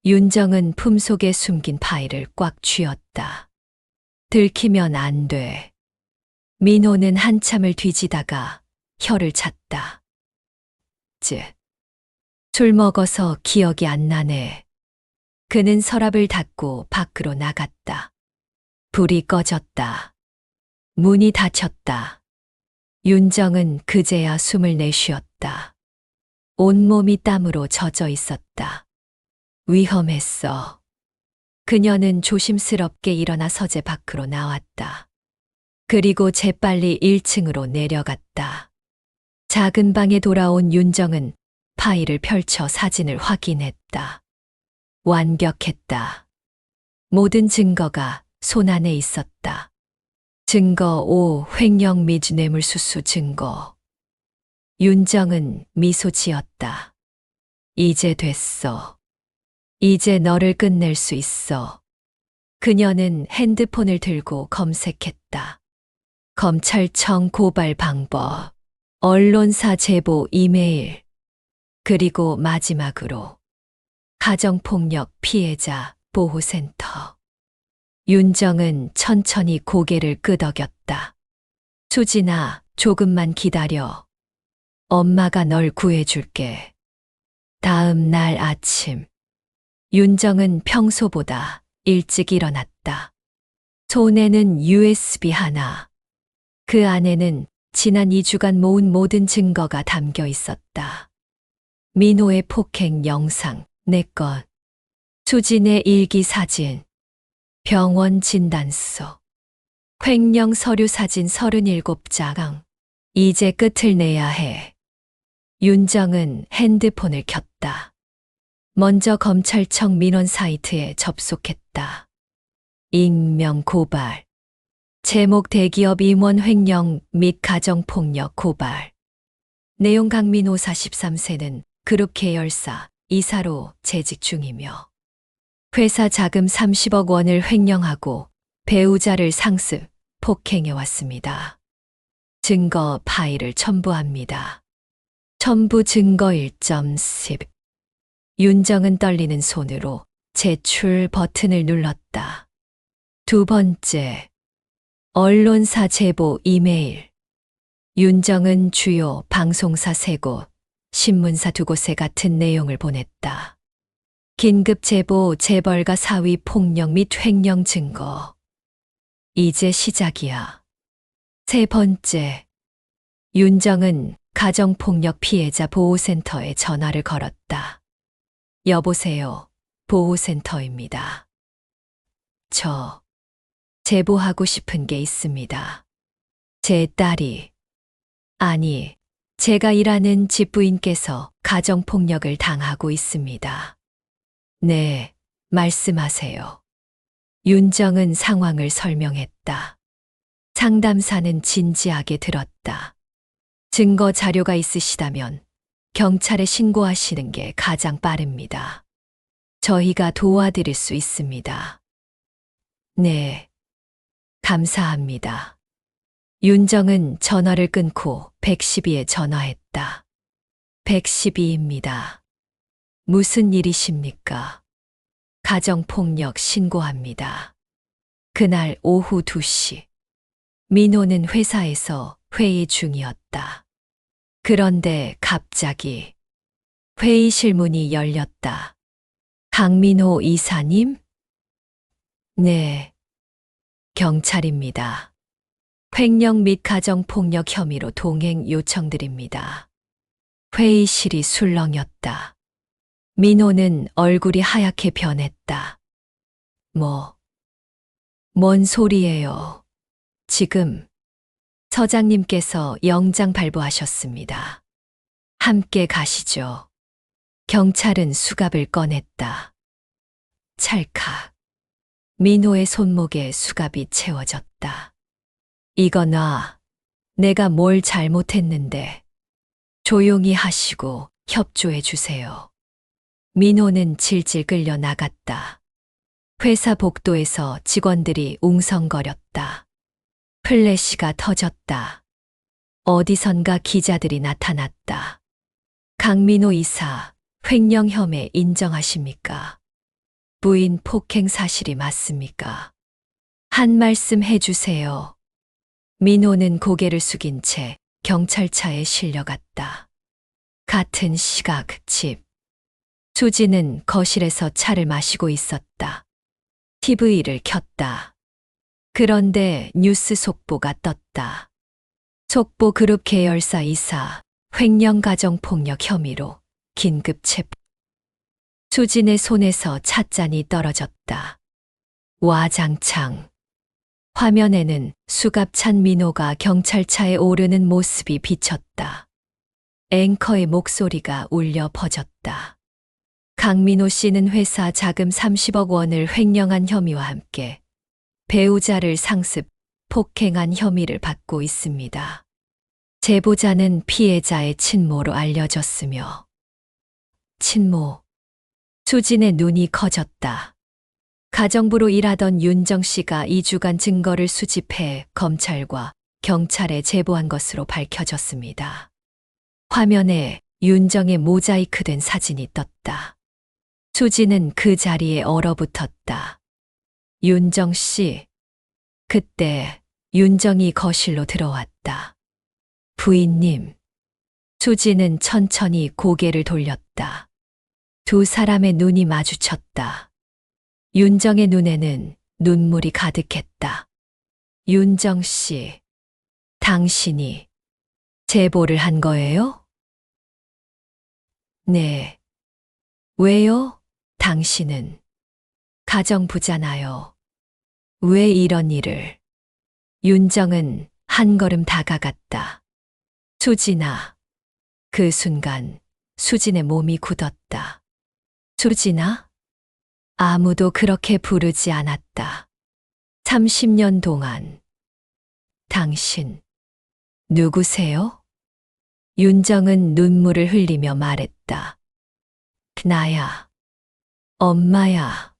윤정은 품속에 숨긴 파일을 꽉 쥐었다. 들키면 안 돼. 민호는 한참을 뒤지다가 혀를 찼다. 술 먹어서 기억이 안 나네. 그는 서랍을 닫고 밖으로 나갔다. 불이 꺼졌다. 문이 닫혔다. 윤정은 그제야 숨을 내쉬었다. 온몸이 땀으로 젖어 있었다. 위험했어. 그녀는 조심스럽게 일어나 서재 밖으로 나왔다. 그리고 재빨리 1층으로 내려갔다. 작은 방에 돌아온 윤정은 파일을 펼쳐 사진을 확인했다. 완벽했다. 모든 증거가 손안에 있었다. 증거 5. 횡령 및 뇌물수수 증거. 윤정은 미소 지었다. 이제 됐어. 이제 너를 끝낼 수 있어. 그녀는 핸드폰을 들고 검색했다. 검찰청 고발 방법, 언론사 제보 이메일, 그리고 마지막으로 가정폭력 피해자 보호센터. 윤정은 천천히 고개를 끄덕였다. 수진아, 조금만 기다려. 엄마가 널 구해줄게. 다음 날 아침, 윤정은 평소보다 일찍 일어났다. 손에는 USB 하나. 그 안에는 지난 2주간 모은 모든 증거가 담겨 있었다. 민호의 폭행 영상 4건, 수진의 일기 사진, 병원 진단서, 횡령 서류 사진 37장. 이제 끝을 내야 해. 윤정은 핸드폰을 켰다. 먼저 검찰청 민원 사이트에 접속했다. 익명 고발. 제목 대기업 임원 횡령 및 가정폭력 고발. 내용 강민호 43세는 그룹 계열사 이사로 재직 중이며 회사 자금 30억 원을 횡령하고 배우자를 상습, 폭행해 왔습니다. 증거 파일을 첨부합니다. 첨부 증거 1.10. 윤정은 떨리는 손으로 제출 버튼을 눌렀다. 두 번째, 언론사 제보 이메일. 윤정은 주요 방송사 3곳, 신문사 2곳에 같은 내용을 보냈다. 긴급 제보 재벌가 사위 폭력 및 횡령 증거. 이제 시작이야. 세 번째, 윤정은 가정폭력 피해자 보호센터에 전화를 걸었다. 여보세요, 보호센터입니다. 저 제보하고 싶은 게 있습니다. 제 딸이, 아니, 제가 일하는 집부인께서 가정폭력을 당하고 있습니다. 네, 말씀하세요. 윤정은 상황을 설명했다. 상담사는 진지하게 들었다. 증거 자료가 있으시다면 경찰에 신고하시는 게 가장 빠릅니다. 저희가 도와드릴 수 있습니다. 네, 감사합니다. 윤정은 전화를 끊고 112에 전화했다. 112입니다. 무슨 일이십니까? 가정폭력 신고합니다. 그날 오후 2시. 민호는 회사에서 회의 중이었다. 그런데 갑자기 회의실 문이 열렸다. 강민호 이사님? 네, 경찰입니다. 횡령 및 가정폭력 혐의로 동행 요청드립니다. 회의실이 술렁였다. 민호는 얼굴이 하얗게 변했다. 뭔 소리예요? 지금 서장님께서 영장 발부하셨습니다. 함께 가시죠. 경찰은 수갑을 꺼냈다. 찰칵. 민호의 손목에 수갑이 채워졌다. 이거 놔. 내가 뭘 잘못했는데. 조용히 하시고 협조해 주세요. 민호는 질질 끌려 나갔다. 회사 복도에서 직원들이 웅성거렸다. 플래시가 터졌다. 어디선가 기자들이 나타났다. 강민호 이사, 횡령 혐의 인정하십니까? 부인 폭행 사실이 맞습니까? 한 말씀 해주세요. 민호는 고개를 숙인 채 경찰차에 실려갔다. 같은 시각 집. 수지는 거실에서 차를 마시고 있었다. TV를 켰다. 그런데 뉴스 속보가 떴다. 속보 그룹 계열사 이사, 횡령 가정폭력 혐의로 긴급 체포. 수진의 손에서 찻잔이 떨어졌다. 와장창. 화면에는 수갑찬 민호가 경찰차에 오르는 모습이 비쳤다. 앵커의 목소리가 울려 퍼졌다. 강민호 씨는 회사 자금 30억 원을 횡령한 혐의와 함께 배우자를 상습, 폭행한 혐의를 받고 있습니다. 제보자는 피해자의 친모로 알려졌으며 친모. 수진의 눈이 커졌다. 가정부로 일하던 윤정 씨가 2주간 증거를 수집해 검찰과 경찰에 제보한 것으로 밝혀졌습니다. 화면에 윤정의 모자이크된 사진이 떴다. 수진은 그 자리에 얼어붙었다. 윤정 씨. 그때 윤정이 거실로 들어왔다. 부인님. 수진은 천천히 고개를 돌렸다. 두 사람의 눈이 마주쳤다. 윤정의 눈에는 눈물이 가득했다. 윤정 씨, 당신이 제보를 한 거예요? 네. 왜요? 당신은 가정부잖아요. 왜 이런 일을? 윤정은 한 걸음 다가갔다. 수진아. 그 순간 수진의 몸이 굳었다. 수진아? 아무도 그렇게 부르지 않았다. 30년 동안. 당신, 누구세요? 윤정은 눈물을 흘리며 말했다. 나야. 엄마야.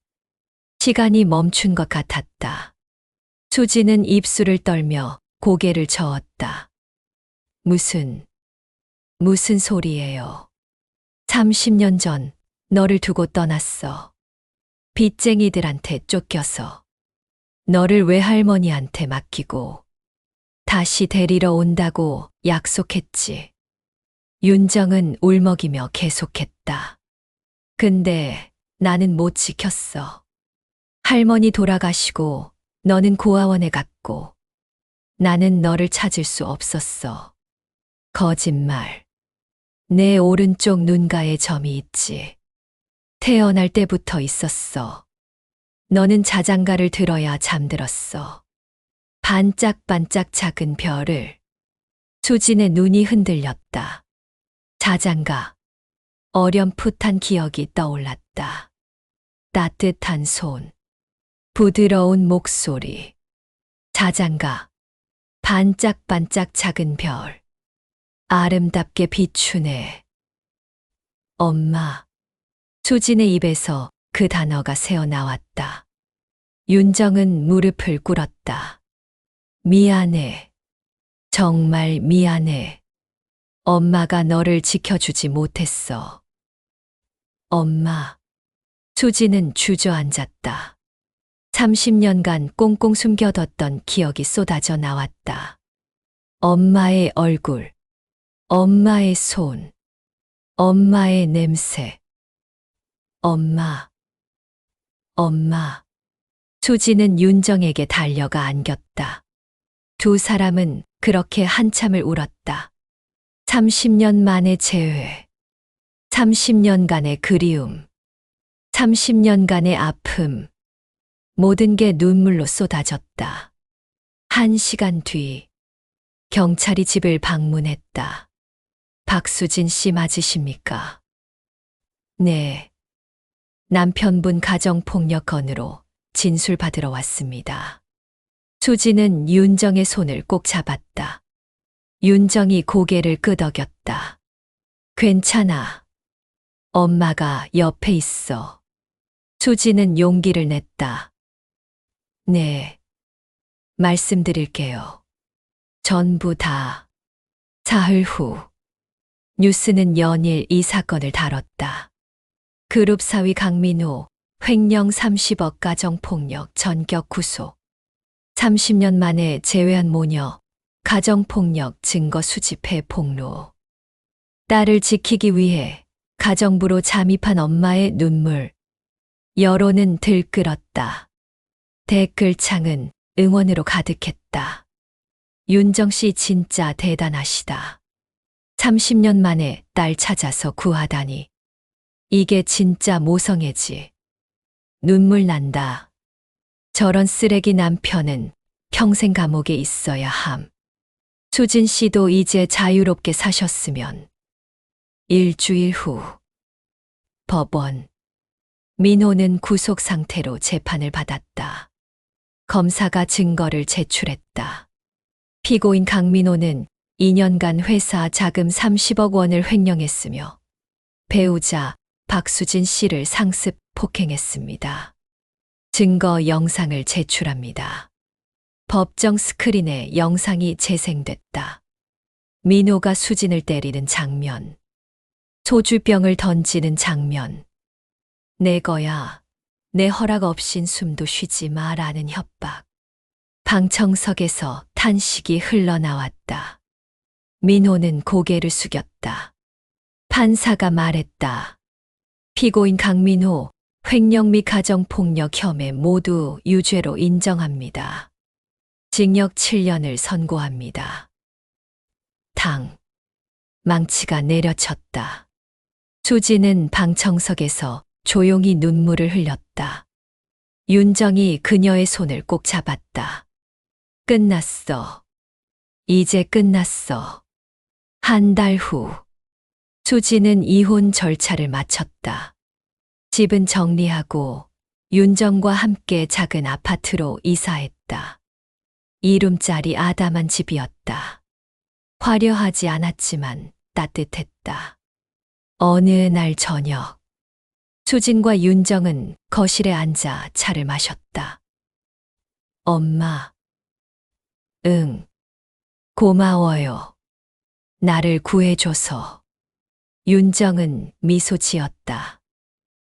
시간이 멈춘 것 같았다. 수지는 입술을 떨며 고개를 저었다. 무슨 소리예요? 30년 전 너를 두고 떠났어. 빚쟁이들한테 쫓겨서. 너를 외할머니한테 맡기고 다시 데리러 온다고 약속했지. 윤정은 울먹이며 계속했다. 근데 나는 못 지켰어. 할머니 돌아가시고 너는 고아원에 갔고 나는 너를 찾을 수 없었어. 거짓말. 내 오른쪽 눈가에 점이 있지. 태어날 때부터 있었어. 너는 자장가를 들어야 잠들었어. 반짝반짝 작은 별을. 수진의 눈이 흔들렸다. 자장가. 어렴풋한 기억이 떠올랐다. 따뜻한 손. 부드러운 목소리. 자장가. 반짝반짝 작은 별. 아름답게 비추네. 엄마. 수진의 입에서 그 단어가 새어나왔다. 윤정은 무릎을 꿇었다. 미안해. 정말 미안해. 엄마가 너를 지켜주지 못했어. 엄마. 수진은 주저앉았다. 30년간 꽁꽁 숨겨뒀던 기억이 쏟아져 나왔다. 엄마의 얼굴. 엄마의 손. 엄마의 냄새. 엄마. 엄마. 수지는 윤정에게 달려가 안겼다. 두 사람은 그렇게 한참을 울었다. 30년 만의 재회. 30년간의 그리움. 30년간의 아픔. 모든 게 눈물로 쏟아졌다. 1시간 뒤, 경찰이 집을 방문했다. 박수진 씨 맞으십니까? 네. 남편분 가정폭력 건으로 진술 받으러 왔습니다. 수지는 윤정의 손을 꼭 잡았다. 윤정이 고개를 끄덕였다. 괜찮아. 엄마가 옆에 있어. 수지는 용기를 냈다. 네. 말씀드릴게요. 전부 다. 사흘 후. 뉴스는 연일 이 사건을 다뤘다. 그룹 사위 강민호, 횡령 30억 가정폭력 전격 구속. 30년 만에 재회한 모녀, 가정폭력 증거 수집해 폭로. 딸을 지키기 위해 가정부로 잠입한 엄마의 눈물. 여론은 들끓었다. 댓글창은 응원으로 가득했다. 윤정 씨 진짜 대단하시다. 30년 만에 딸 찾아서 구하다니. 이게 진짜 모성애지. 눈물 난다. 저런 쓰레기 남편은 평생 감옥에 있어야 함. 수진 씨도 이제 자유롭게 사셨으면. 일주일 후. 법원. 민호는 구속 상태로 재판을 받았다. 검사가 증거를 제출했다. 피고인 강민호는 2년간 회사 자금 30억 원을 횡령했으며 배우자 박수진 씨를 상습 폭행했습니다. 증거 영상을 제출합니다. 법정 스크린에 영상이 재생됐다. 민호가 수진을 때리는 장면. 소주병을 던지는 장면. 내 거야. 내 허락 없인 숨도 쉬지 마라는 협박. 방청석에서 탄식이 흘러나왔다. 민호는 고개를 숙였다. 판사가 말했다. 피고인 강민호, 횡령 및 가정폭력 혐의 모두 유죄로 인정합니다. 징역 7년을 선고합니다. 당. 망치가 내려쳤다. 수지는 방청석에서 조용히 눈물을 흘렸다. 윤정이 그녀의 손을 꼭 잡았다. 끝났어. 이제 끝났어. 한 달 후. 수지는 이혼 절차를 마쳤다. 집은 정리하고 윤정과 함께 작은 아파트로 이사했다. 2룸짜리 아담한 집이었다. 화려하지 않았지만 따뜻했다. 어느 날 저녁. 수진과 윤정은 거실에 앉아 차를 마셨다. 엄마. 응. 고마워요. 나를 구해줘서. 윤정은 미소 지었다.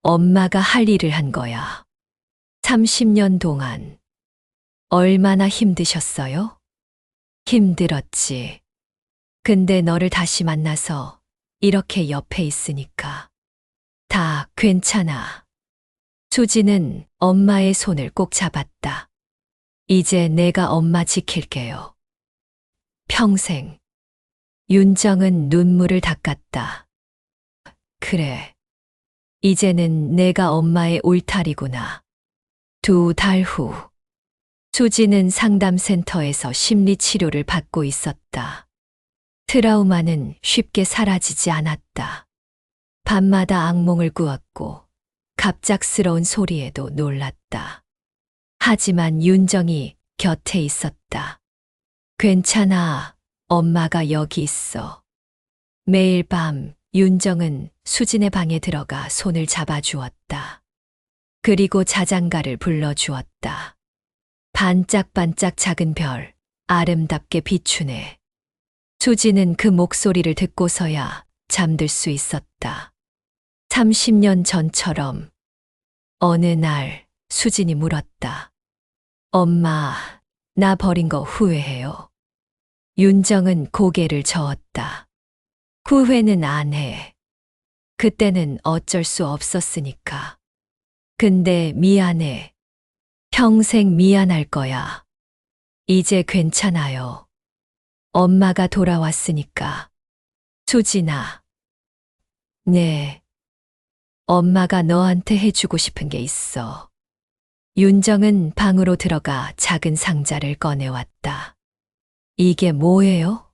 엄마가 할 일을 한 거야. 30년 동안. 얼마나 힘드셨어요? 힘들었지. 근데 너를 다시 만나서 이렇게 옆에 있으니까. 다 괜찮아. 수지는 엄마의 손을 꼭 잡았다. 이제 내가 엄마 지킬게요. 평생. 윤정은 눈물을 닦았다. 그래. 이제는 내가 엄마의 울타리구나. 2달 후. 수지는 상담센터에서 심리치료를 받고 있었다. 트라우마는 쉽게 사라지지 않았다. 밤마다 악몽을 꾸었고 갑작스러운 소리에도 놀랐다. 하지만 윤정이 곁에 있었다. 괜찮아. 엄마가 여기 있어. 매일 밤 윤정은 수진의 방에 들어가 손을 잡아주었다. 그리고 자장가를 불러주었다. 반짝반짝 작은 별, 아름답게 비추네. 수지는 그 목소리를 듣고서야 잠들 수 있었다. 30년 전처럼. 어느 날 수진이 물었다. 엄마, 나 버린 거 후회해요? 윤정은 고개를 저었다. 후회는 안 해. 그때는 어쩔 수 없었으니까. 근데 미안해. 평생 미안할 거야. 이제 괜찮아요. 엄마가 돌아왔으니까. 수진아. 네. 엄마가 너한테 해주고 싶은 게 있어. 윤정은 방으로 들어가 작은 상자를 꺼내왔다. 이게 뭐예요?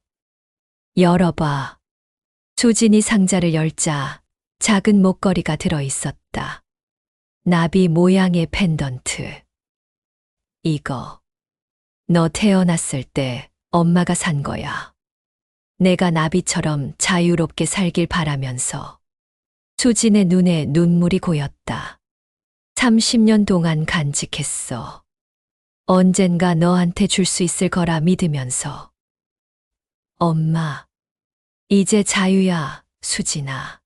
열어봐. 수진이 상자를 열자 작은 목걸이가 들어있었다. 나비 모양의 펜던트. 이거. 너 태어났을 때 엄마가 산 거야. 내가 나비처럼 자유롭게 살길 바라면서. 수진의 눈에 눈물이 고였다. 30년 동안 간직했어. 언젠가 너한테 줄 수 있을 거라 믿으면서. 엄마, 이제 자유야, 수진아.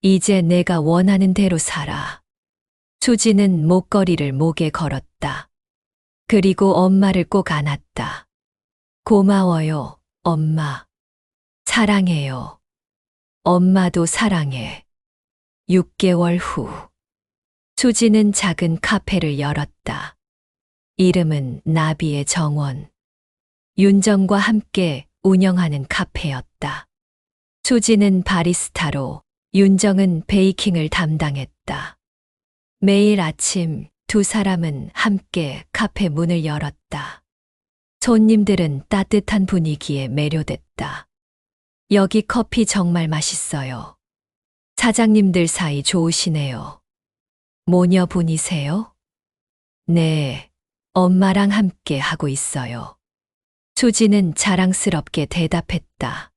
이제 내가 원하는 대로 살아. 수진은 목걸이를 목에 걸었다. 그리고 엄마를 꼭 안았다. 고마워요, 엄마. 사랑해요. 엄마도 사랑해. 6개월 후. 수진은 작은 카페를 열었다. 이름은 나비의 정원. 윤정과 함께 운영하는 카페였다. 수진은 바리스타로, 윤정은 베이킹을 담당했다. 매일 아침 두 사람은 함께 카페 문을 열었다. 손님들은 따뜻한 분위기에 매료됐다. 여기 커피 정말 맛있어요. 사장님들 사이 좋으시네요. 모녀분이세요? 네, 엄마랑 함께 하고 있어요. 수지는 자랑스럽게 대답했다.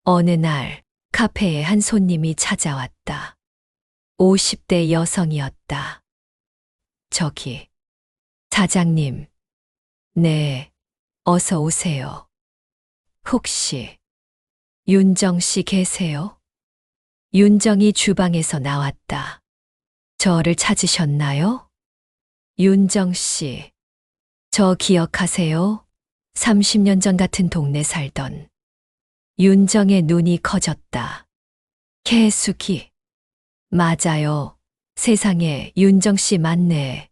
어느 날 카페에 한 손님이 찾아왔다. 50대 여성이었다. 저기, 사장님. 네, 어서 오세요. 혹시 윤정 씨 계세요? 윤정이 주방에서 나왔다. 저를 찾으셨나요? 윤정 씨, 저 기억하세요? 30년 전 같은 동네 살던. 윤정의 눈이 커졌다. 개숙이. 맞아요. 세상에 윤정 씨 맞네.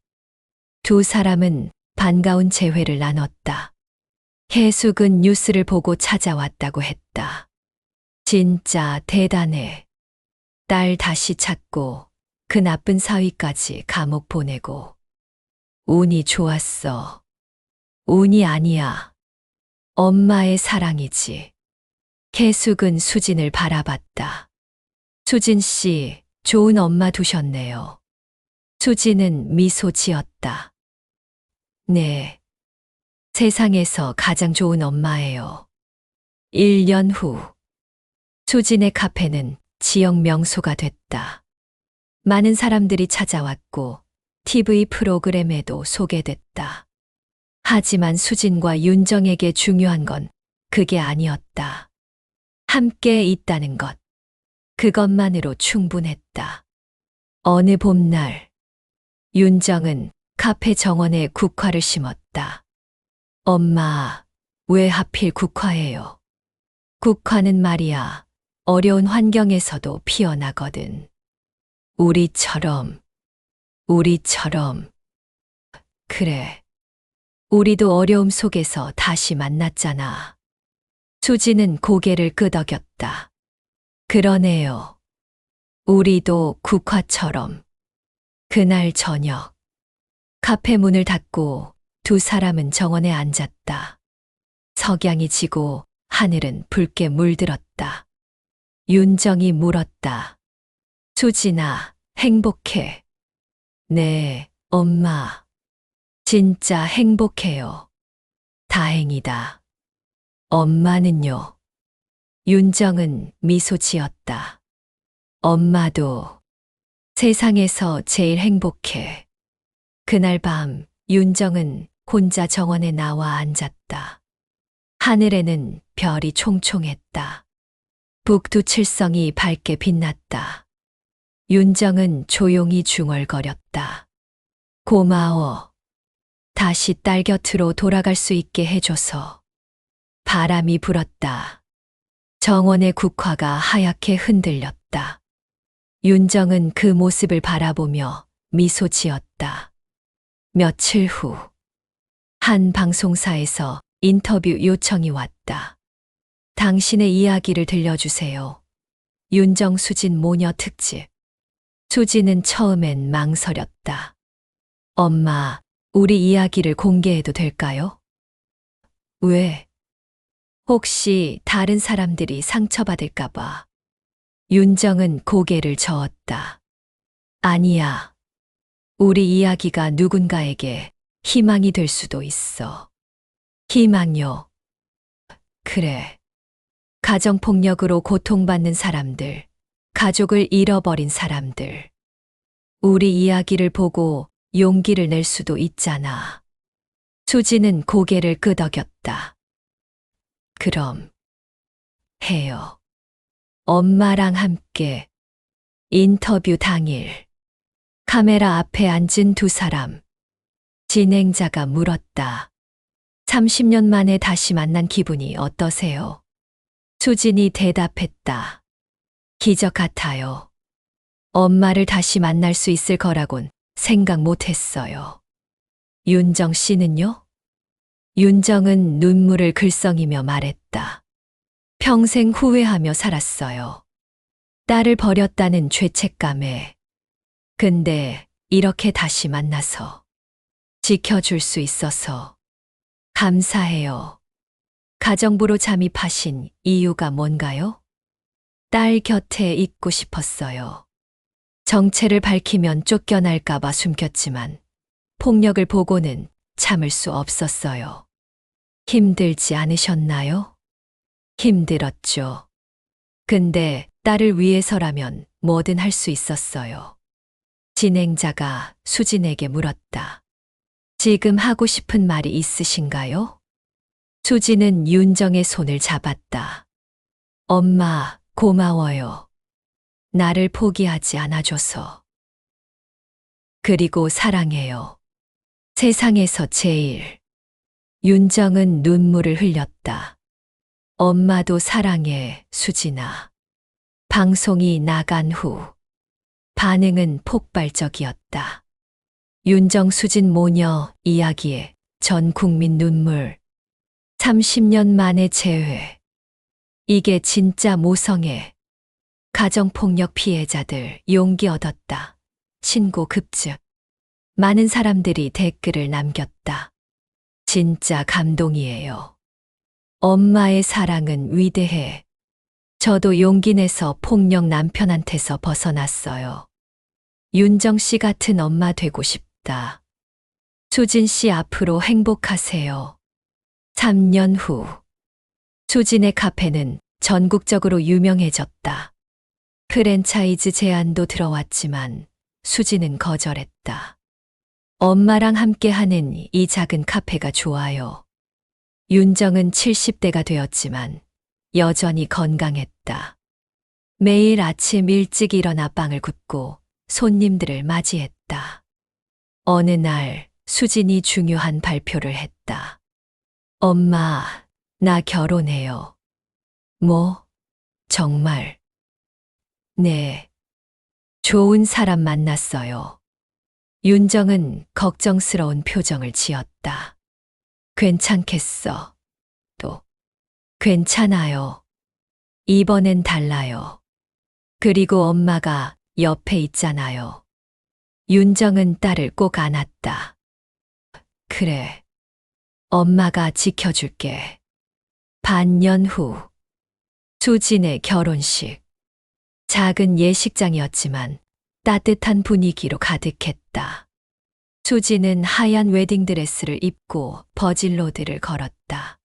두 사람은 반가운 재회를 나눴다. 개숙은 뉴스를 보고 찾아왔다고 했다. 진짜 대단해. 딸 다시 찾고 그 나쁜 사위까지 감옥 보내고. 운이 좋았어. 운이 아니야. 엄마의 사랑이지. 개숙은 수진을 바라봤다. 수진 씨, 좋은 엄마 두셨네요. 수진은 미소 지었다. 네. 세상에서 가장 좋은 엄마예요. 1년 후. 수진의 카페는 지역 명소가 됐다. 많은 사람들이 찾아왔고 TV 프로그램에도 소개됐다. 하지만 수진과 윤정에게 중요한 건 그게 아니었다. 함께 있다는 것. 그것만으로 충분했다. 어느 봄날, 윤정은 카페 정원에 국화를 심었다. 엄마, 왜 하필 국화예요? 국화는 말이야, 어려운 환경에서도 피어나거든. 우리처럼. 그래. 우리도 어려움 속에서 다시 만났잖아. 수지는 고개를 끄덕였다. 그러네요. 우리도 국화처럼. 그날 저녁. 카페 문을 닫고 두 사람은 정원에 앉았다. 석양이 지고 하늘은 붉게 물들었다. 윤정이 물었다. 수진아, 행복해. 네, 엄마. 진짜 행복해요. 다행이다. 엄마는요? 윤정은 미소 지었다. 엄마도 세상에서 제일 행복해. 그날 밤 윤정은 혼자 정원에 나와 앉았다. 하늘에는 별이 총총했다. 북두칠성이 밝게 빛났다. 윤정은 조용히 중얼거렸다. 고마워. 다시 딸 곁으로 돌아갈 수 있게 해줘서. 바람이 불었다. 정원의 국화가 하얗게 흔들렸다. 윤정은 그 모습을 바라보며 미소 지었다. 며칠 후, 한 방송사에서 인터뷰 요청이 왔다. 당신의 이야기를 들려주세요. 윤정 수진 모녀 특집. 수진은 처음엔 망설였다. 엄마, 우리 이야기를 공개해도 될까요? 왜? 혹시 다른 사람들이 상처받을까봐. 윤정은 고개를 저었다. 아니야. 우리 이야기가 누군가에게 희망이 될 수도 있어. 희망요. 그래. 가정폭력으로 고통받는 사람들, 가족을 잃어버린 사람들. 우리 이야기를 보고 용기를 낼 수도 있잖아. 수지는 고개를 끄덕였다. 그럼 해요. 엄마랑 함께 인터뷰 당일 카메라 앞에 앉은 두 사람. 진행자가 물었다. 30년 만에 다시 만난 기분이 어떠세요? 수진이 대답했다. 기적 같아요. 엄마를 다시 만날 수 있을 거라곤 생각 못 했어요. 윤정 씨는요? 윤정은 눈물을 글썽이며 말했다. 평생 후회하며 살았어요. 딸을 버렸다는 죄책감에. 근데 이렇게 다시 만나서 지켜줄 수 있어서 감사해요. 가정부로 잠입하신 이유가 뭔가요? 딸 곁에 있고 싶었어요. 정체를 밝히면 쫓겨날까봐 숨겼지만 폭력을 보고는 참을 수 없었어요. 힘들지 않으셨나요? 힘들었죠. 근데 딸을 위해서라면 뭐든 할 수 있었어요. 진행자가 수진에게 물었다. 지금 하고 싶은 말이 있으신가요? 수진은 윤정의 손을 잡았다. 엄마, 고마워요. 나를 포기하지 않아줘서. 그리고 사랑해요. 세상에서 제일. 윤정은 눈물을 흘렸다. 엄마도 사랑해, 수진아. 방송이 나간 후 반응은 폭발적이었다. 윤정 수진 모녀 이야기에 전 국민 눈물. 30년 만에 재회. 이게 진짜 모성애. 가정폭력 피해자들 용기 얻었다. 신고 급증. 많은 사람들이 댓글을 남겼다. 진짜 감동이에요. 엄마의 사랑은 위대해. 저도 용기 내서 폭력 남편한테서 벗어났어요. 윤정 씨 같은 엄마 되고 싶다. 수진 씨 앞으로 행복하세요. 3년 후. 수진의 카페는 전국적으로 유명해졌다. 프랜차이즈 제안도 들어왔지만 수진은 거절했다. 엄마랑 함께 하는 이 작은 카페가 좋아요. 윤정은 70대가 되었지만 여전히 건강했다. 매일 아침 일찍 일어나 빵을 굽고 손님들을 맞이했다. 어느 날 수진이 중요한 발표를 했다. 엄마, 나 결혼해요. 뭐? 정말? 네. 좋은 사람 만났어요. 윤정은 걱정스러운 표정을 지었다. 괜찮겠어. 또, 괜찮아요. 이번엔 달라요. 그리고 엄마가 옆에 있잖아요. 윤정은 딸을 꼭 안았다. 그래. 엄마가 지켜줄게. 반년 후. 수진의 결혼식. 작은 예식장이었지만 따뜻한 분위기로 가득했다. 수진은 하얀 웨딩드레스를 입고 버질로드를 걸었다.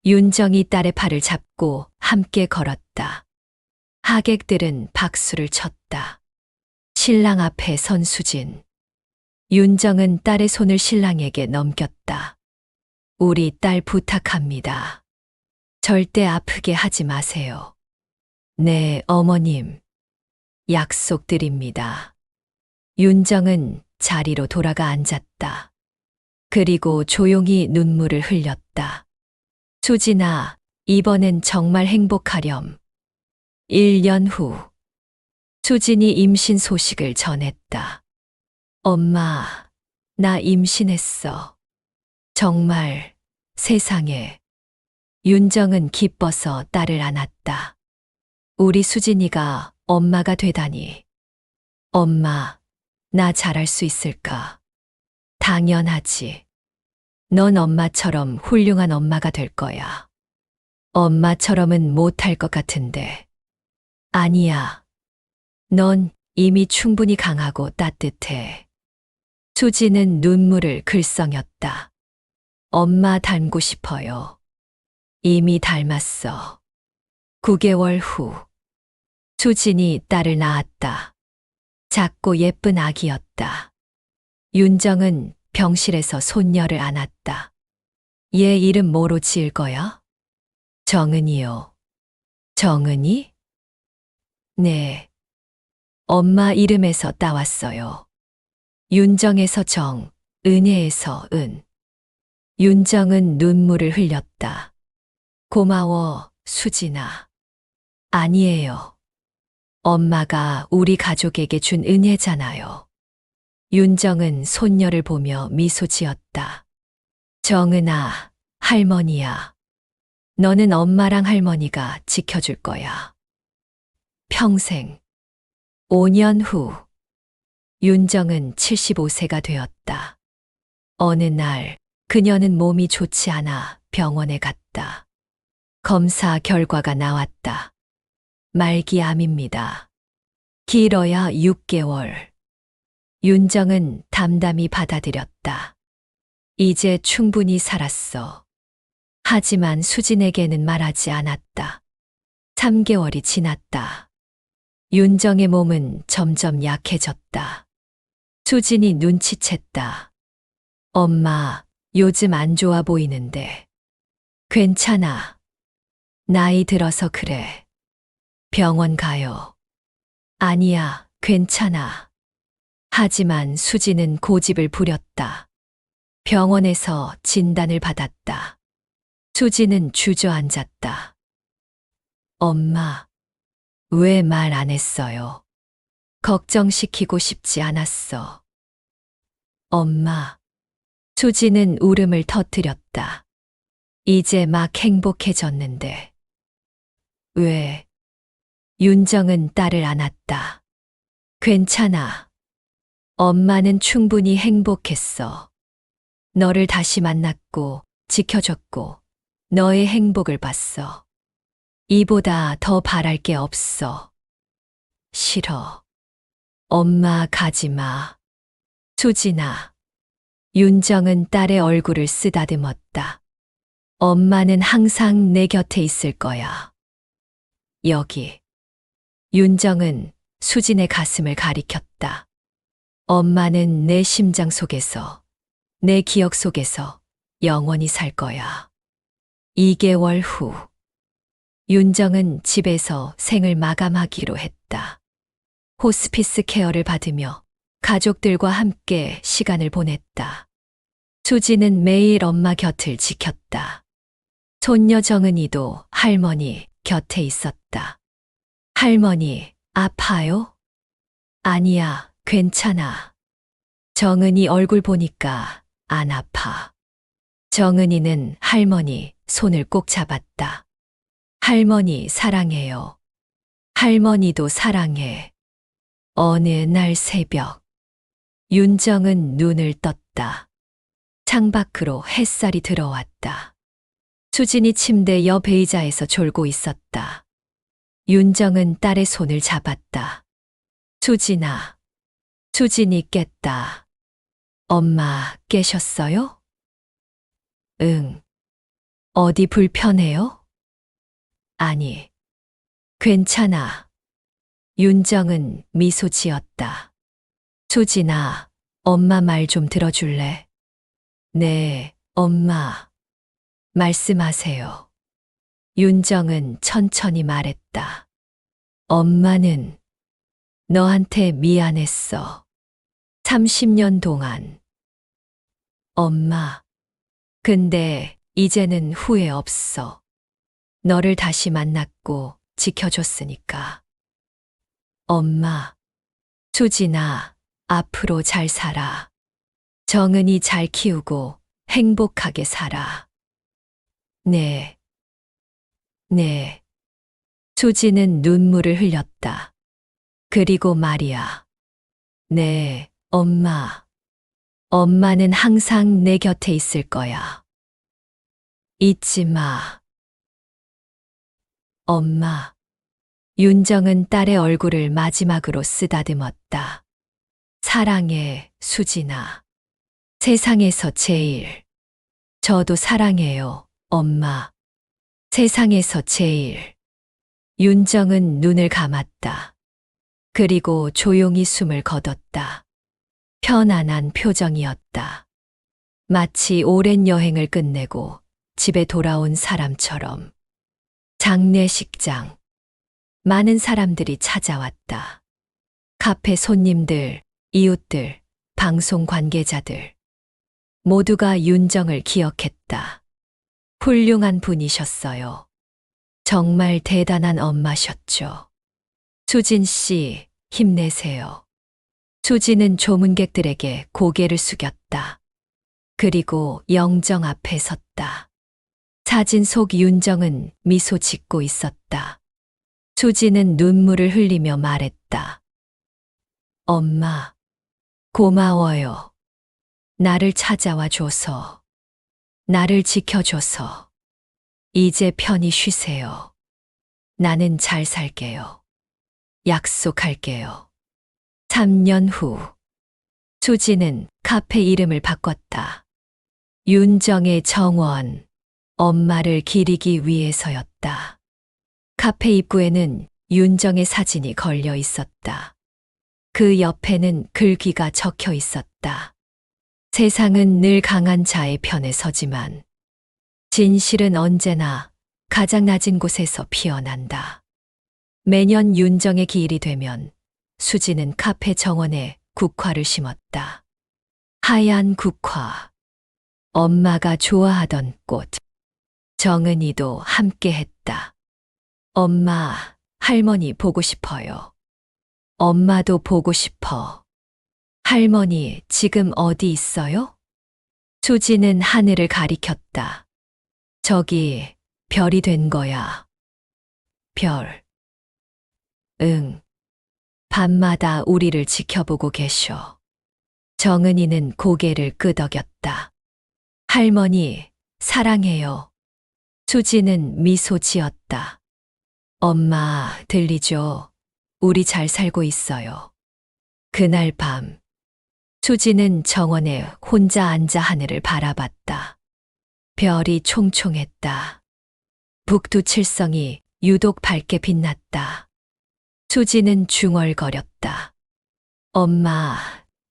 윤정이 딸의 팔을 잡고 함께 걸었다. 하객들은 박수를 쳤다. 신랑 앞에 선 수진. 윤정은 딸의 손을 신랑에게 넘겼다. 우리 딸 부탁합니다. 절대 아프게 하지 마세요. 네, 어머님. 약속드립니다. 윤정은 자리로 돌아가 앉았다. 그리고 조용히 눈물을 흘렸다. 수진아, 이번엔 정말 행복하렴. 1년 후. 수진이 임신 소식을 전했다. 엄마, 나 임신했어. 정말, 세상에. 윤정은 기뻐서 딸을 안았다. 우리 수진이가 엄마가 되다니. 엄마, 나 잘할 수 있을까? 당연하지. 넌 엄마처럼 훌륭한 엄마가 될 거야. 엄마처럼은 못할 것 같은데. 아니야. 넌 이미 충분히 강하고 따뜻해. 수지는 눈물을 글썽였다. 엄마 닮고 싶어요. 이미 닮았어. 9개월 후. 수진이 딸을 낳았다. 작고 예쁜 아기였다. 윤정은 병실에서 손녀를 안았다. 얘 이름 뭐로 지을 거야? 정은이요. 정은이? 네. 엄마 이름에서 따왔어요. 윤정에서 정, 은혜에서 은. 윤정은 눈물을 흘렸다. 고마워, 수진아. 아니에요. 엄마가 우리 가족에게 준 은혜잖아요. 윤정은 손녀를 보며 미소 지었다. 정은아, 할머니야. 너는 엄마랑 할머니가 지켜줄 거야. 평생. 5년 후. 윤정은 75세가 되었다. 어느 날, 그녀는 몸이 좋지 않아 병원에 갔다. 검사 결과가 나왔다. 말기암입니다. 길어야 6개월. 윤정은 담담히 받아들였다. 이제 충분히 살았어. 하지만 수진에게는 말하지 않았다. 3개월이 지났다. 윤정의 몸은 점점 약해졌다. 수진이 눈치챘다. 엄마, 요즘 안 좋아 보이는데. 괜찮아. 나이 들어서 그래. 병원 가요. 아니야, 괜찮아. 하지만 수지는 고집을 부렸다. 병원에서 진단을 받았다. 수지는 주저앉았다. 엄마, 왜 말 안 했어요? 걱정시키고 싶지 않았어. 엄마. 수지는 울음을 터뜨렸다. 이제 막 행복해졌는데. 왜? 윤정은 딸을 안았다. 괜찮아. 엄마는 충분히 행복했어. 너를 다시 만났고, 지켜줬고, 너의 행복을 봤어. 이보다 더 바랄 게 없어. 싫어. 엄마 가지 마. 수진아. 윤정은 딸의 얼굴을 쓰다듬었다. 엄마는 항상 내 곁에 있을 거야. 여기. 윤정은 수진의 가슴을 가리켰다. 엄마는 내 심장 속에서, 내 기억 속에서 영원히 살 거야. 2개월 후. 윤정은 집에서 생을 마감하기로 했다. 호스피스 케어를 받으며 가족들과 함께 시간을 보냈다. 수지는 매일 엄마 곁을 지켰다. 손녀 정은이도 할머니 곁에 있었다. 할머니, 아파요? 아니야, 괜찮아. 정은이 얼굴 보니까 안 아파. 정은이는 할머니 손을 꼭 잡았다. 할머니 사랑해요. 할머니도 사랑해. 어느 날 새벽. 윤정은 눈을 떴다. 창밖으로 햇살이 들어왔다. 수진이 침대 옆 의자에서 졸고 있었다. 윤정은 딸의 손을 잡았다. 수진아. 수진이 깼다. 엄마 깨셨어요? 응. 어디 불편해요? 아니. 괜찮아. 윤정은 미소 지었다. 수진아, 엄마 말 좀 들어줄래? 네, 엄마. 말씀하세요. 윤정은 천천히 말했다. 엄마는 너한테 미안했어. 30년 동안. 엄마. 근데 이제는 후회 없어. 너를 다시 만났고 지켜줬으니까. 엄마. 수진아, 앞으로 잘 살아. 정은이 잘 키우고 행복하게 살아. 네. 네. 수지는 눈물을 흘렸다. 그리고 말이야. 네, 엄마. 엄마는 항상 내 곁에 있을 거야. 잊지 마. 엄마. 윤정은 딸의 얼굴을 마지막으로 쓰다듬었다. 사랑해, 수진아. 세상에서 제일. 저도 사랑해요, 엄마. 세상에서 제일. 윤정은 눈을 감았다. 그리고 조용히 숨을 거뒀다. 편안한 표정이었다. 마치 오랜 여행을 끝내고 집에 돌아온 사람처럼. 장례식장. 많은 사람들이 찾아왔다. 카페 손님들, 이웃들, 방송 관계자들. 모두가 윤정을 기억했다. 훌륭한 분이셨어요. 정말 대단한 엄마셨죠. 수진 씨, 힘내세요. 수진은 조문객들에게 고개를 숙였다. 그리고 영정 앞에 섰다. 사진 속 윤정은 미소 짓고 있었다. 수진은 눈물을 흘리며 말했다. 엄마, 고마워요. 나를 찾아와 줘서, 나를 지켜줘서. 이제 편히 쉬세요. 나는 잘 살게요. 약속할게요. 3년 후, 수지는 카페 이름을 바꿨다. 윤정의 정원, 엄마를 기리기 위해서였다. 카페 입구에는 윤정의 사진이 걸려 있었다. 그 옆에는 글귀가 적혀 있었다. 세상은 늘 강한 자의 편에 서지만 진실은 언제나 가장 낮은 곳에서 피어난다. 매년 윤정의 기일이 되면 수지는 카페 정원에 국화를 심었다. 하얀 국화. 엄마가 좋아하던 꽃. 정은이도 함께 했다. 엄마, 할머니 보고 싶어요. 엄마도 보고 싶어. 할머니, 지금 어디 있어요? 수지는 하늘을 가리켰다. 저기, 별이 된 거야. 별. 응. 밤마다 우리를 지켜보고 계셔. 정은이는 고개를 끄덕였다. 할머니, 사랑해요. 수지는 미소 지었다. 엄마, 들리죠? 우리 잘 살고 있어요. 그날 밤, 수지는 정원에 혼자 앉아 하늘을 바라봤다. 별이 총총했다. 북두칠성이 유독 밝게 빛났다. 수지는 중얼거렸다. 엄마,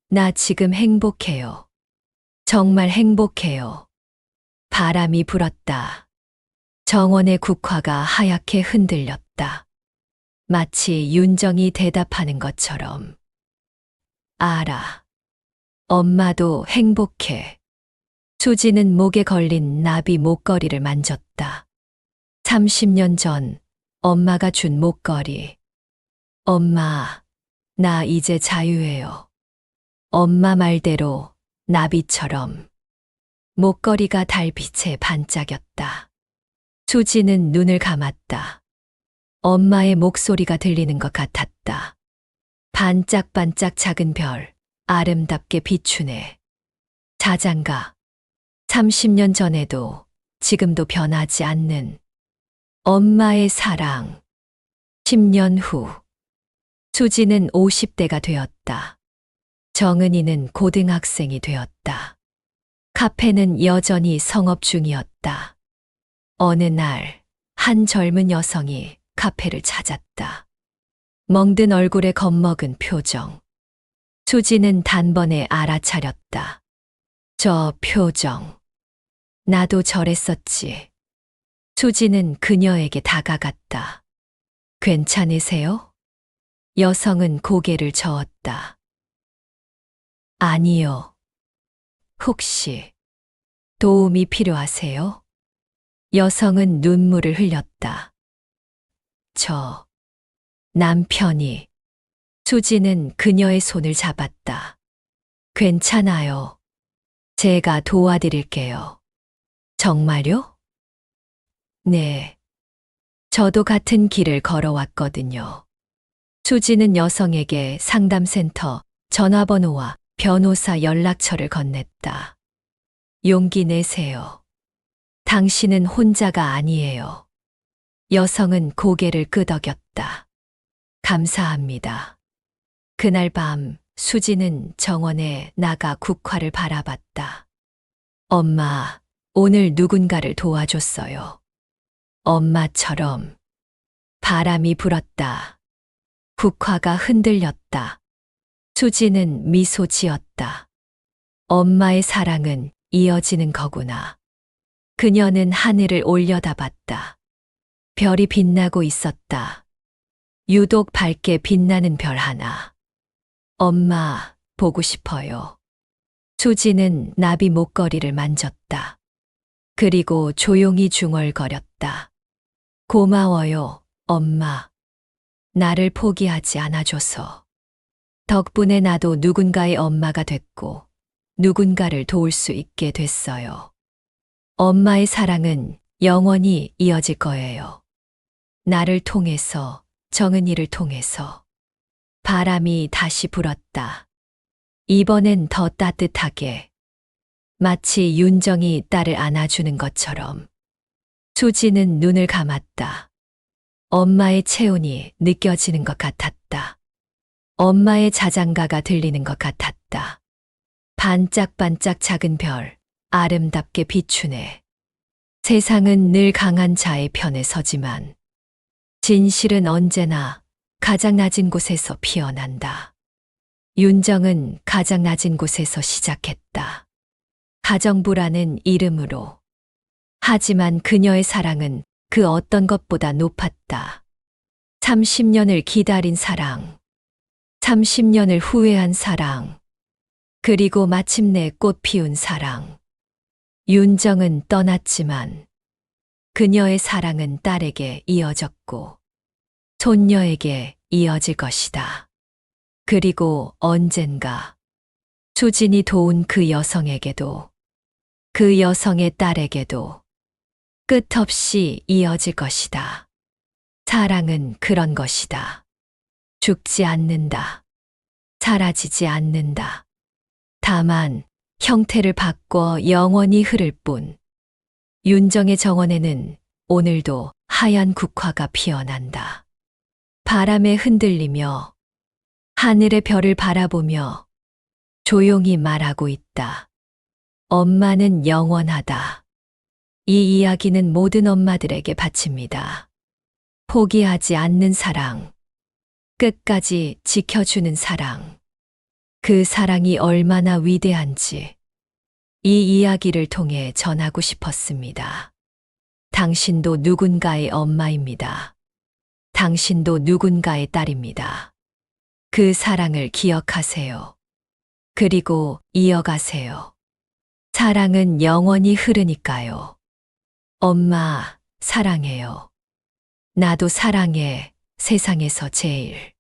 나 지금 행복해요. 정말 행복해요. 바람이 불었다. 정원의 국화가 하얗게 흔들렸다. 마치 윤정이 대답하는 것처럼. 알아. 엄마도 행복해. 수지는 목에 걸린 나비 목걸이를 만졌다. 30년 전 엄마가 준 목걸이. 엄마, 나 이제 자유해요. 엄마 말대로 나비처럼. 목걸이가 달빛에 반짝였다. 수지는 눈을 감았다. 엄마의 목소리가 들리는 것 같았다. 반짝반짝 작은 별, 아름답게 비추네. 자장가. 30년 전에도 지금도 변하지 않는 엄마의 사랑. 10년 후, 수지는 50대가 되었다. 정은이는 고등학생이 되었다. 카페는 여전히 성업 중이었다. 어느 날, 한 젊은 여성이 카페를 찾았다. 멍든 얼굴에 겁먹은 표정. 수지는 단번에 알아차렸다. 저 표정. 나도 저랬었지. 수지는 그녀에게 다가갔다. 괜찮으세요? 여성은 고개를 저었다. 아니요. 혹시 도움이 필요하세요? 여성은 눈물을 흘렸다. 저 남편이. 수지는 그녀의 손을 잡았다. 괜찮아요. 제가 도와드릴게요. 정말요? 네. 저도 같은 길을 걸어왔거든요. 수지는 여성에게 상담센터 전화번호와 변호사 연락처를 건넸다. 용기 내세요. 당신은 혼자가 아니에요. 여성은 고개를 끄덕였다. 감사합니다. 그날 밤 수지는 정원에 나가 국화를 바라봤다. 엄마, 오늘 누군가를 도와줬어요. 엄마처럼. 바람이 불었다. 국화가 흔들렸다. 수지는 미소 지었다. 엄마의 사랑은 이어지는 거구나. 그녀는 하늘을 올려다봤다. 별이 빛나고 있었다. 유독 밝게 빛나는 별 하나. 엄마, 보고 싶어요. 수지는 나비 목걸이를 만졌다. 그리고 조용히 중얼거렸다. 고마워요, 엄마. 나를 포기하지 않아줘서. 덕분에 나도 누군가의 엄마가 됐고, 누군가를 도울 수 있게 됐어요. 엄마의 사랑은 영원히 이어질 거예요. 나를 통해서, 정은이를 통해서. 바람이 다시 불었다. 이번엔 더 따뜻하게. 마치 윤정이 딸을 안아주는 것처럼. 수지는 눈을 감았다. 엄마의 체온이 느껴지는 것 같았다. 엄마의 자장가가 들리는 것 같았다. 반짝반짝 작은 별, 아름답게 비추네. 세상은 늘 강한 자의 편에 서지만 진실은 언제나 가장 낮은 곳에서 피어난다. 윤정은 가장 낮은 곳에서 시작했다. 가정부라는 이름으로. 하지만 그녀의 사랑은 그 어떤 것보다 높았다. 30년을 기다린 사랑. 30년을 후회한 사랑. 그리고 마침내 꽃 피운 사랑. 윤정은 떠났지만 그녀의 사랑은 딸에게 이어졌고 손녀에게 이어질 것이다. 그리고 언젠가 수진이 도운 그 여성에게도 그 여성의 딸에게도 끝없이 이어질 것이다. 사랑은 그런 것이다. 죽지 않는다. 사라지지 않는다. 다만 형태를 바꿔 영원히 흐를 뿐. 윤정의 정원에는 오늘도 하얀 국화가 피어난다. 바람에 흔들리며 하늘의 별을 바라보며 조용히 말하고 있다. 엄마는 영원하다. 이 이야기는 모든 엄마들에게 바칩니다. 포기하지 않는 사랑. 끝까지 지켜주는 사랑. 그 사랑이 얼마나 위대한지 이 이야기를 통해 전하고 싶었습니다. 당신도 누군가의 엄마입니다. 당신도 누군가의 딸입니다. 그 사랑을 기억하세요. 그리고 이어가세요. 사랑은 영원히 흐르니까요. 엄마, 사랑해요. 나도 사랑해, 세상에서 제일.